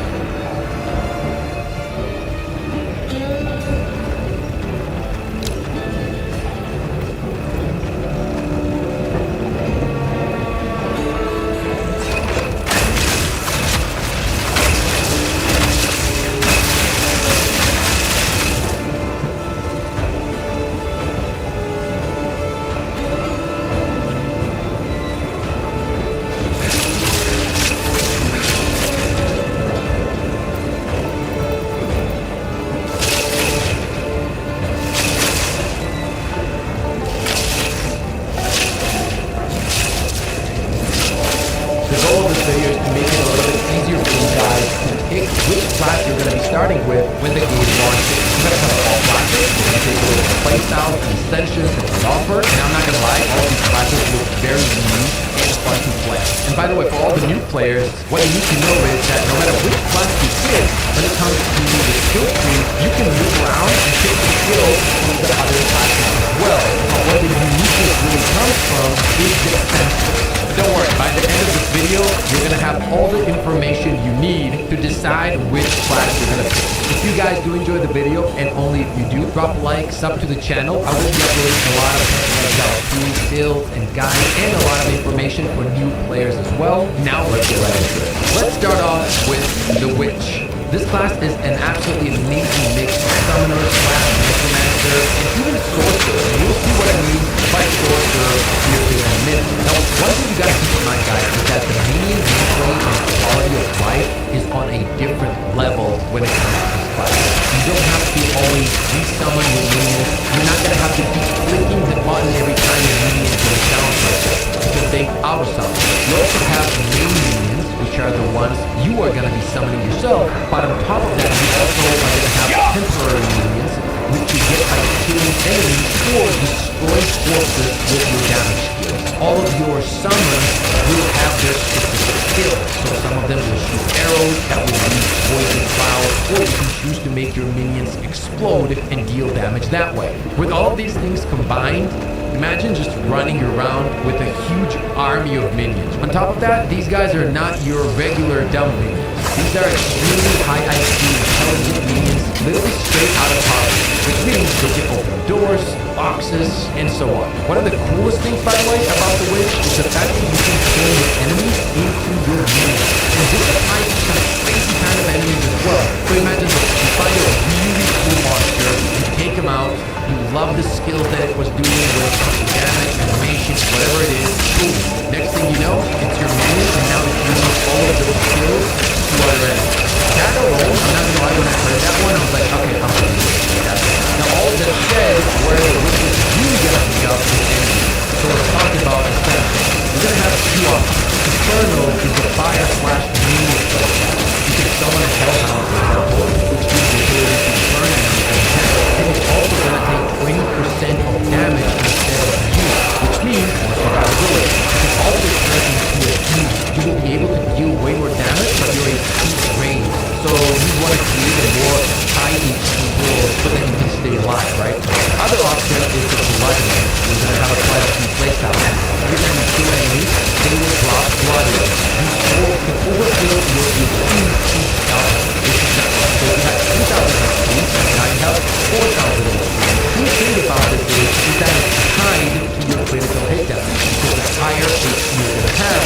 The goal of this video is to make it a little bit easier for you guys to pick which class you're going to be starting with when the game launches. We're going to cover all classes, we're going to take a look at playstyles and extensions that they offer, and I'm not going to lie, all of these classes look very unique and fun to play. And by the way, for all the new players, what you need to know is that no matter which class you pick, when it comes to the skill tree, you can move around and pick the skills from the other classes as well. But what the uniqueness really comes from is the extensions. Don't worry, by the end of this video, you're going to have all the information you need to decide which class you're going to pick. If you guys do enjoy the video, and only if you do, drop a like, sub to the channel. I will be uploading a lot of tools, builds, and guides, and a lot of information for new players as well. Now let's get right into it. Let's start off with the Witch. This class is an absolutely amazing mix of summoner, necromancer, and even sorcerer. And you'll see what I mean by sorcerer here in a minute. Now, one thing you gotta keep in mind, guys, is that the minion gameplay and quality of life is on a different level when it comes to this class. You don't have to always resummon your minions. You're not gonna have to keep clicking the button every time your minion goes down like this, because they auto-summon. You also have main minions, which are the ones you are gonna be summoning yourself. But on top of that, you also are gonna have temporary minions, which you get by killing enemies or destroying forces with your damage skills. All of your summons will have their specific skills. So some of them will shoot arrows that will release poison clouds, or you can choose to make your minions explode and deal damage that way. With all of these things combined, imagine just running around with a huge army of minions. On top of that, these guys are not your regular dumb minions. These are extremely high IQ, intelligent minions, literally straight out of college, which means they can open doors, boxes, and so on. One of the coolest things, by the way, about the Witch is the fact that you can turn your enemies into your minions. And this applies to some crazy kind of enemies as well. So imagine this, you find a really cool monster, you take him out, you love the skills that it was doing with damage, animation, whatever it is. Boom. Next thing you know, it's your minion, and now it's using all of those skills to other enemies. That alone, I'm not gonna lie, when I heard that one, I was like, okay, I'm gonna do that. Now all of that said, where the Witch is really gonna pick up is enemies. So let's talk about Infernal. We're gonna have two options. Infernal is the fire/minion spell. You can summon a hellhound, for example, which gives the ability to burn enemies and attack. And it's also gonna take 20% of damage instead of you, which means once you got ability, you can also turn into a huge. You will be able to deal way more damage, but you're a huge range. So you want to create a more high HP world so that you can stay alive, right? Other option is the Bloodline. You're going to have quite a few playstyles. Every time you kill enemies, they will drop Bloodline. You can overkill your HP health, which is not so you have 2,000 HP, now you have 4,000 HP. The cool thing about this is that it's tied to your critical hit damage, because the higher HP you're going to have,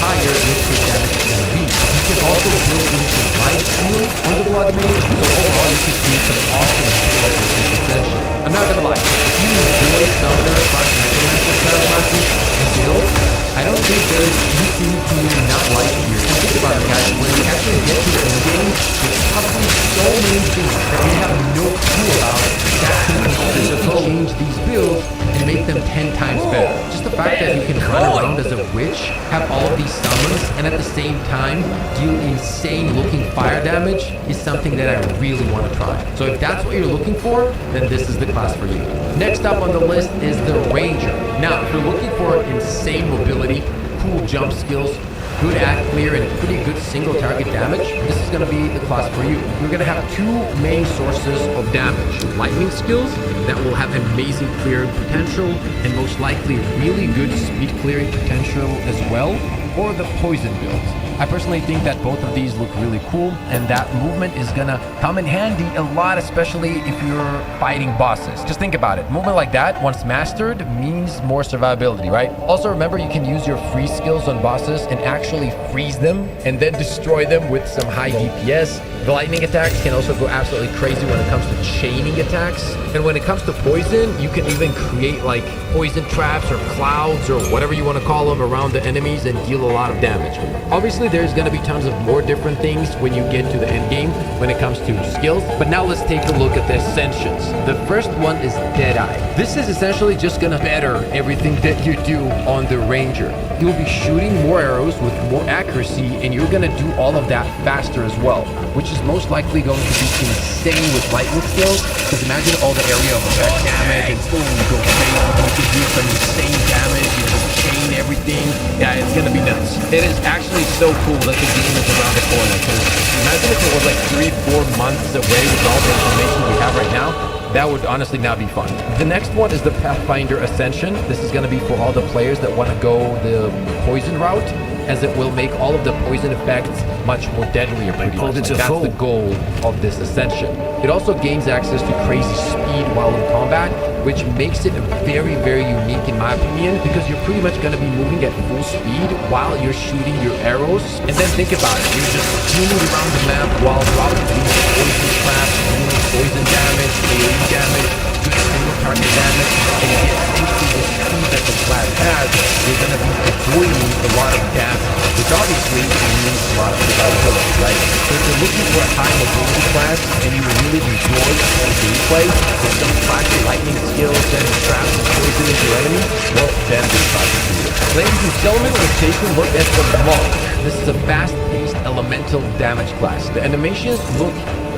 higher your crit damage is going to be. You can also build in some life steal on the Blood Mage, so overall you can see some awesome skills with this extension. I'm not gonna lie, if you enjoy Summoner / Necromancer style classes and builds, I don't think there's anything to not like here. So think about it, guys, when we actually get to the end game, there's probably so many things that we have no clue about that can completely change these builds and make them 10 times better. Just the fact that you can run around as a witch, have all of these summons, and at the same time deal insane looking fire damage is something that I really want to try. So if that's what you're looking for, then this is the class for you. Next up on the list is the Ranger. Now, if you're looking for insane mobility, cool jump skills, good at clear and pretty good single target damage, this is going to be the class for you. You're going to have two main sources of damage. Lightning skills that will have amazing clearing potential and most likely really good speed clearing potential as well, or the poison builds. I personally think that both of these look really cool, and that movement is gonna come in handy a lot, especially if you're fighting bosses. Just think about it. Movement like that, once mastered, means more survivability, right? Also remember, you can use your freeze skills on bosses and actually freeze them and then destroy them with some high DPS. The lightning attacks can also go absolutely crazy when it comes to chaining attacks. And when it comes to poison, you can even create like poison traps or clouds or whatever you want to call them around the enemies and deal a lot of damage. Obviously, there's going to be tons of more different things when you get to the end game when it comes to skills. But now let's take a look at the ascensions. The first one is Deadeye. This is essentially just going to better everything that you do on the Ranger. You'll be shooting more arrows with more accuracy, and you're going to do all of that faster as well, which is most likely going to be insane with lightning skills, because imagine all the area of effect damage and boom, you go crazy, you can do some insane damage, you just chain everything. Yeah, it's gonna be nuts. It is actually so cool that the game is around the corner, because imagine if it was like 3-4 months away with all the information we have right now. That would honestly not be fun. The next one is the Pathfinder Ascension. This is going to be for all the players that want to go the poison route, as it will make all of the poison effects much more deadlier. Pretty much. Like, that's the goal of this Ascension. It also gains access to crazy speed while in combat, which makes it very, very unique in my opinion, because you're pretty much going to be moving at full speed while you're shooting your arrows. And then think about it, you're just zooming around the map while dropping these poison traps, doing poison damage, AoE damage, good single target damage, and again, due to the speed that the class has, you're going to be avoiding a lot of damage, which obviously means a lot of survivability, right? So if you're looking for a high mobility class and you really enjoy the gameplay with some classic lightning skills and traps and poisoning your enemies, well, then this class is for you. Ladies and gentlemen, let's take a look at the Monk. This is a fast-paced elemental damage class. The animations look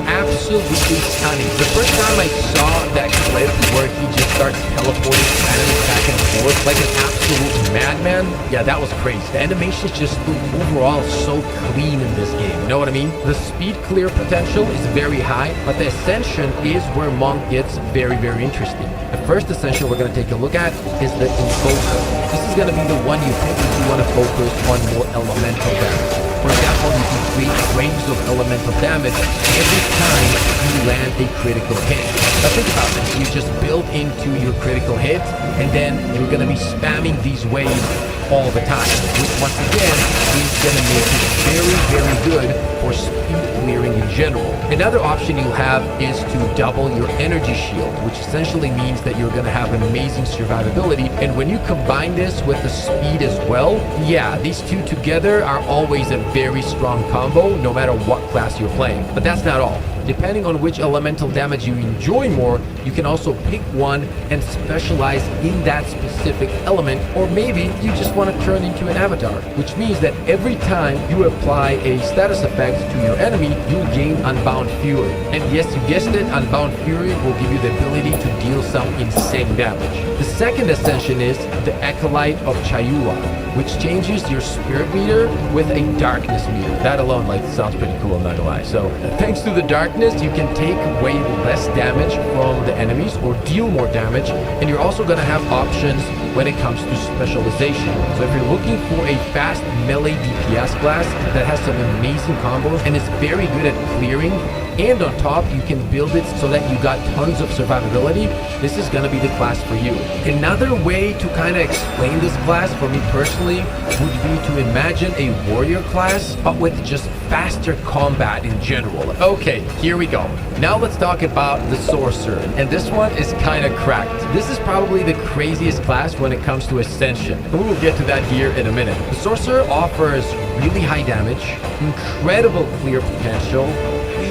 absolutely stunning. The first time I saw that clip where he just starts teleporting enemies back and forth like an absolute madman, yeah, that was crazy. The animations just look overall so clean in this game, you know what I mean? The speed clear potential is very high, but the Ascension is where Monk gets very, very interesting. The first Ascension we're going to take a look at is the Invoker. This is going to be the one you pick if you want to focus on more elemental damage. For example, you can create waves of elemental damage every time you land a critical hit. Now think about this. You just build into your critical hit, and then you're going to be spamming these waves all the time, which once again is going to make it very, very good for speed clearing in general. Another option you'll have is to double your energy shield, which essentially means that you're going to have amazing survivability. And when you combine this with the speed as well, yeah, these two together are always a very strong combo, no matter what class you're playing. But that's not all. Depending on which elemental damage you enjoy more, you can also pick one and specialize in that specific element, or maybe you just want to turn into an avatar, which means that every time you apply a status effect to your enemy, you gain Unbound Fury. And yes, you guessed it, Unbound Fury will give you the ability to deal some insane damage. The second Ascension is the Acolyte of Chayula, which changes your spirit meter with a darkness meter. That alone, like, sounds pretty cool, I'm not gonna lie. So thanks to the darkness, you can take way less damage from the enemies or deal more damage, and you're also gonna have options when it comes to specialization. So if you're looking for a fast melee DPS class that has some amazing combos and is very good at clearing, and on top you can build it so that you got tons of survivability, this is gonna be the class for you. Another way to kind of explain this class for me personally would be to imagine a warrior class, but with just faster combat in general. Okay, here we go. Now let's talk about the Sorcerer, and this one is kind of cracked. This is probably the craziest class when it comes to Ascension. We will get to that here in a minute. The Sorcerer offers really high damage, incredible clear potential,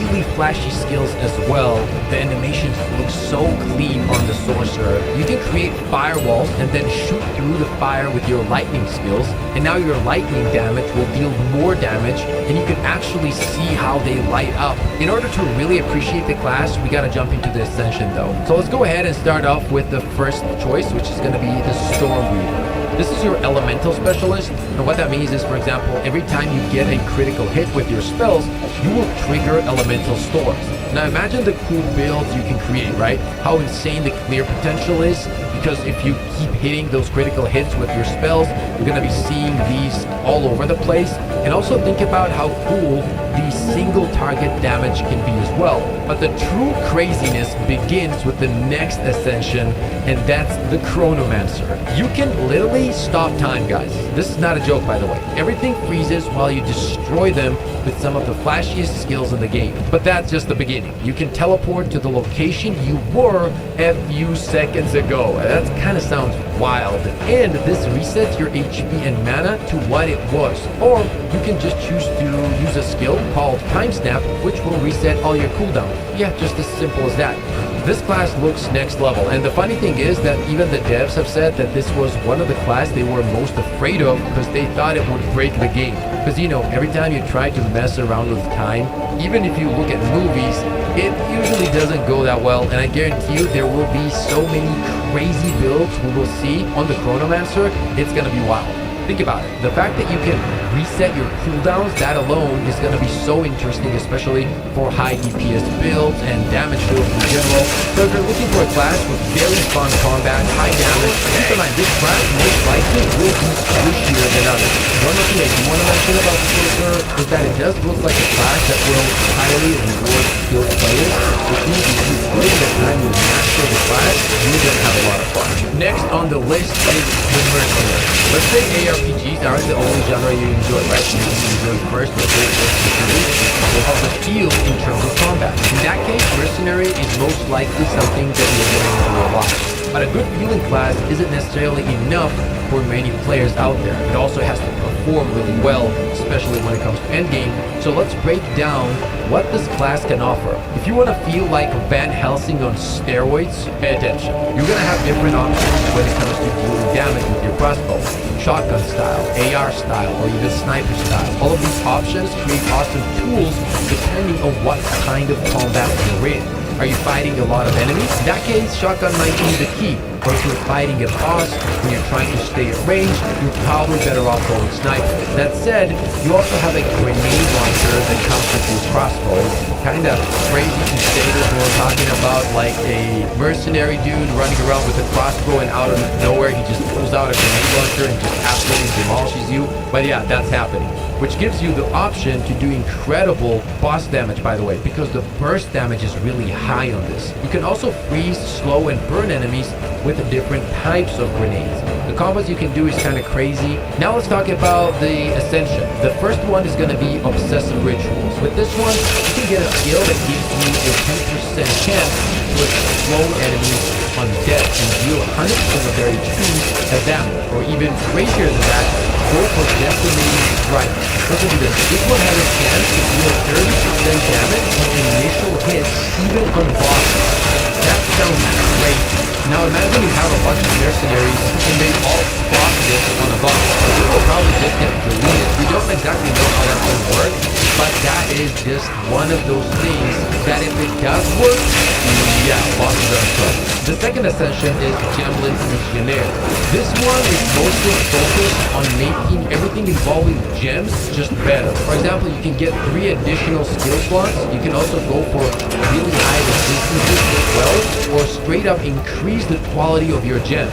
really flashy skills as well. The animations look so clean on the sorcerer. You can create firewalls and then shoot through the fire with your lightning skills, and now your lightning damage will deal more damage, and you can actually see how they light up. In order to really appreciate the class, we gotta jump into the Ascension though. So let's go ahead and start off with the first choice, which is gonna be the Stormweaver. This is your elemental specialist, and what that means is, for example, every time you get a critical hit with your spells, you will trigger elemental storms. Now imagine the cool builds you can create, right? How insane the clear potential is, because if you keep hitting those critical hits with your spells, you're gonna be seeing these all over the place. And also think about how cool the single target damage can be as well. But the true craziness begins with the next ascension, and that's the Chronomancer. You can literally stop time, guys. This is not a joke, by the way. Everything freezes while you destroy them with some of the flashiest skills in the game. But that's just the beginning. You can teleport to the location you were a few seconds ago. That kind of sounds wild. And this resets your HP and mana to what it was. Or you can just choose to use a skill called Time Snap, which will reset all your cooldowns. Yeah, just as simple as that. This class looks next level, and the funny thing is that even the devs have said that this was one of the class they were most afraid of because they thought it would break the game. Because you know, every time you try to mess around with time, even if you look at movies, it usually doesn't go that well, and I guarantee you there will be so many crazy builds we will see on the Chronomancer. It's gonna be wild. Think about it. The fact that you can reset your cooldowns, that alone is going to be so interesting, especially for high DPS builds and damage builds in general. So if you're looking for a class with very fun combat, high damage, keep in mind this class most likely will be squishier than others. One thing I do want to mention about the Sorcerer is that it does look like a class that will highly reward skilled players, which means if you put in the time to master the class, you're going to have a lot of fun. Next on the list is the Mercenary. Let's say ARPGs aren't the only genre you enjoy, right? You enjoy first or third person of the field in terms of combat. In that case, Mercenary is most likely something that you're going to enjoy a lot. But a good healing class isn't necessarily enough for many players out there. It also has to perform really well, especially when it comes to endgame. So let's break down what this class can offer. If you want to feel like Van Helsing on steroids, pay attention. You're going to have different options when it comes to dealing damage with your crossbow. Shotgun style, AR style, or even sniper style. All of these options create awesome tools depending on what kind of combat you're in. Are you fighting a lot of enemies? In that case, shotgun might be the key. Or if you're fighting a boss and you're trying to stay at range, you're probably better off going sniper. That said, you also have a grenade launcher that comes with your crossbow. Kinda crazy to say this when we're talking about like a mercenary dude running around with a crossbow and out of nowhere he just pulls out a grenade launcher and just absolutely demolishes you. But yeah, that's happening. Which gives you the option to do incredible boss damage, by the way, because the burst damage is really high on this. You can also freeze, slow, and burn enemies with different types of grenades. The combos you can do is kind of crazy. Now let's talk about the Ascension. The first one is going to be Obsessive Rituals. With this one, you can get a skill that gives you a 10% chance to explode enemies on death and deal 100% of their HP as damage, or even crazier than that, go for Decimating Strike. Listen to this. This one has a chance to deal 30% damage on initial hits, even on bosses. That sounds great. Now imagine you have a bunch of mercenaries and they all spot this on a boss. It will probably just get deleted. We don't exactly know how that's going to work, but that is just one of those things that if it does work, yeah, bosses are in trouble. The second ascension is Gemlin Missionaire. This one is mostly focused on making everything involving gems just better. For example, you can get 3 additional skill slots. You can also go for really high resistances as well, or straight up increase the quality of your gems.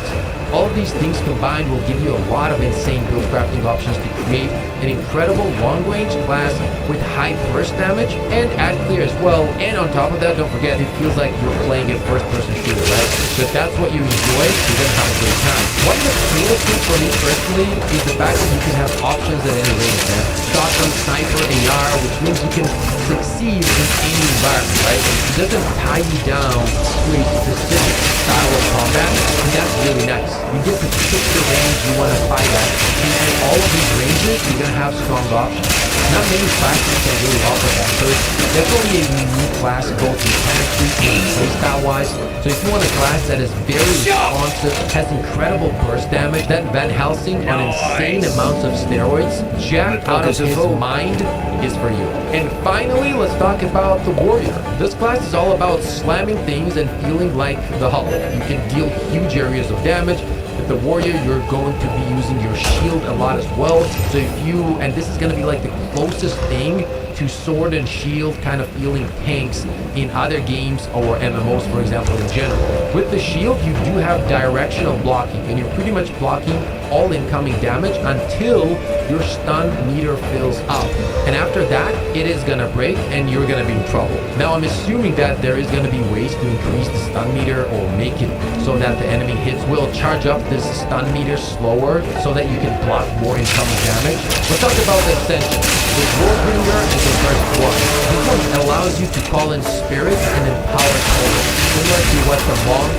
All of these things combined will give you a lot of insane build crafting options to create an incredible long-range class with high burst damage and add clear as well. And on top of that, don't forget, it feels like you're playing a first-person shooter, right? So if that's what you enjoy, you're gonna have a great time. One of the coolest things for me personally is the fact that you can have options at any range, man. Shotgun, sniper, AR, which means you can succeed in any environment, right? It doesn't tie you down to a specific style of combat. And that's really nice. You get to pick the range you want to fight at, and at all of these ranges, you're going to have strong options. Not many classes can really offer that, so it's definitely a unique class both mechanically and playstyle-wise. So if you want a class that is very responsive, has incredible burst damage, that Van Helsing on insane amounts of steroids, jacked out of his mind, is for you. And finally, let's talk about the Warrior. This class is all about slamming things and feeling like the Hulk. You can deal huge areas of damage. With the Warrior, you're going to be using your shield a lot as well. So if you, and this is going to be like the closest thing to sword and shield kind of feeling tanks in other games or MMOs, for example, in general. With the shield, you do have directional blocking, and you're pretty much blocking all incoming damage until your stun meter fills up. And after that, it is gonna break and you're gonna be in trouble. Now, I'm assuming that there is gonna be ways to increase the stun meter or make it so that the enemy hits will charge up this stun meter slower so that you can block more incoming damage. Let's talk about the extension. The Warbringer is the first one. This one allows you to call in spirits and empower souls, similar to what the monk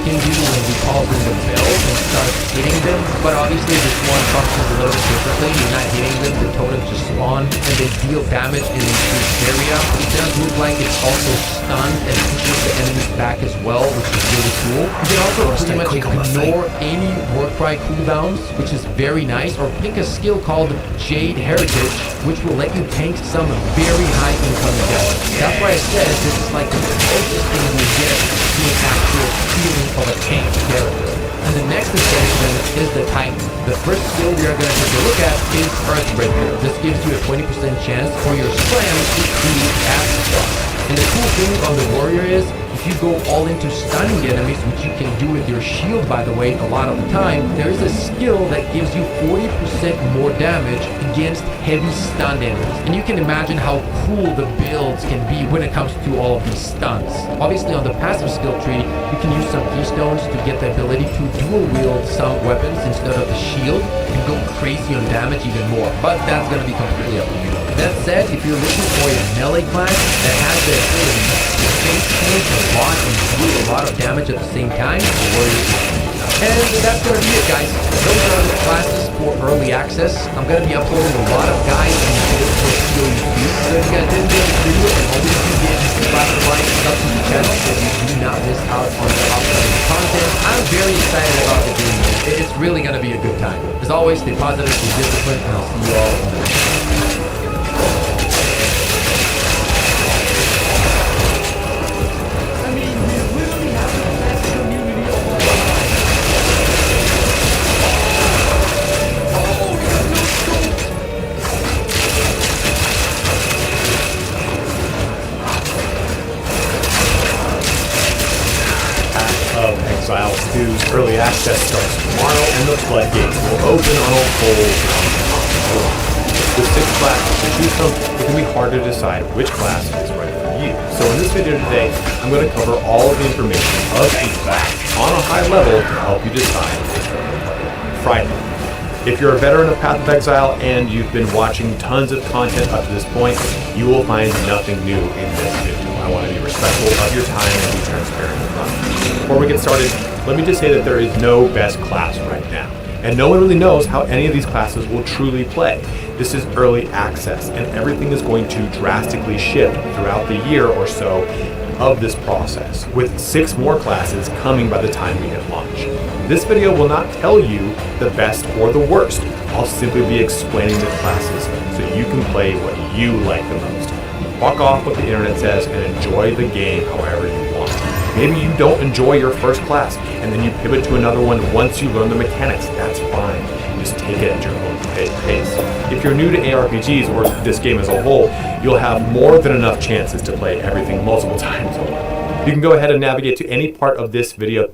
can do when he calls in the bells and starts hitting them. But obviously this one functions a little bit differently. You're not hitting them, the totems just spawn and they deal damage in an increased area. It does look like it's also stunned and pushes the enemies back as well, which is really cool. You can also pretty much ignore any Warcry cooldowns, which is very nice, or pick a skill called Jade Heritage, which will let you tank some very high incoming damage. That's why I said this is like the closest thing we get to an actual feeling of a tank character. And the next extension is the Titan. The first skill we are going to take a look at is Earthbreaker. This gives you a 20% chance for your slams to create acid shock. And the cool thing on the Warrior is, if you go all into stunning enemies, which you can do with your shield, by the way, a lot of the time, there is a skill that gives you 40% more damage against heavy stunned enemies. And you can imagine how cool the builds can be when it comes to all of these stuns. Obviously, on the passive skill tree, you can use some keystones to get the ability to dual wield some weapons instead of the shield and go crazy on damage even more. But that's going to be completely up to you. That said, if you're looking for a melee class that has the ability to face tank a lot and do a lot of damage at the same time, and that's going to be it, guys. Those are the classes for early access. I'm going to be uploading a lot of guides and videos for COE. So if you guys did enjoy this video, and hopefully you did, subscribe and like, sub to the channel so you do not miss out on the upcoming content. I'm very excited about the game. It's really going to be a good time. As always, stay positive, stay disciplined, and I'll see you all on the next one. Exile 2's early access starts tomorrow, and the floodgates will open on a whole round. With 6 classes to choose from, it can be hard to decide which class is right for you. So in this video today, I'm going to cover all of the information of each class on a high level to help you decide which one to play. Friday. If you're a veteran of Path of Exile and you've been watching tons of content up to this point, you will find nothing new in this video. I want to be respectful of your time and be transparent with you. Before we get started, let me just say that there is no best class right now, and no one really knows how any of these classes will truly play. This is early access, and everything is going to drastically shift throughout the year or so of this process, with 6 more classes coming by the time we hit launch. This video will not tell you the best or the worst. I'll simply be explaining the classes so you can play what you like the most. Walk off what the internet says and enjoy the game however you want. Maybe you don't enjoy your first class and then you pivot to another one once you learn the mechanics. That's fine. Just take it at your own pace. If you're new to ARPGs or this game as a whole, you'll have more than enough chances to play everything multiple times over. You can go ahead and navigate to any part of this video.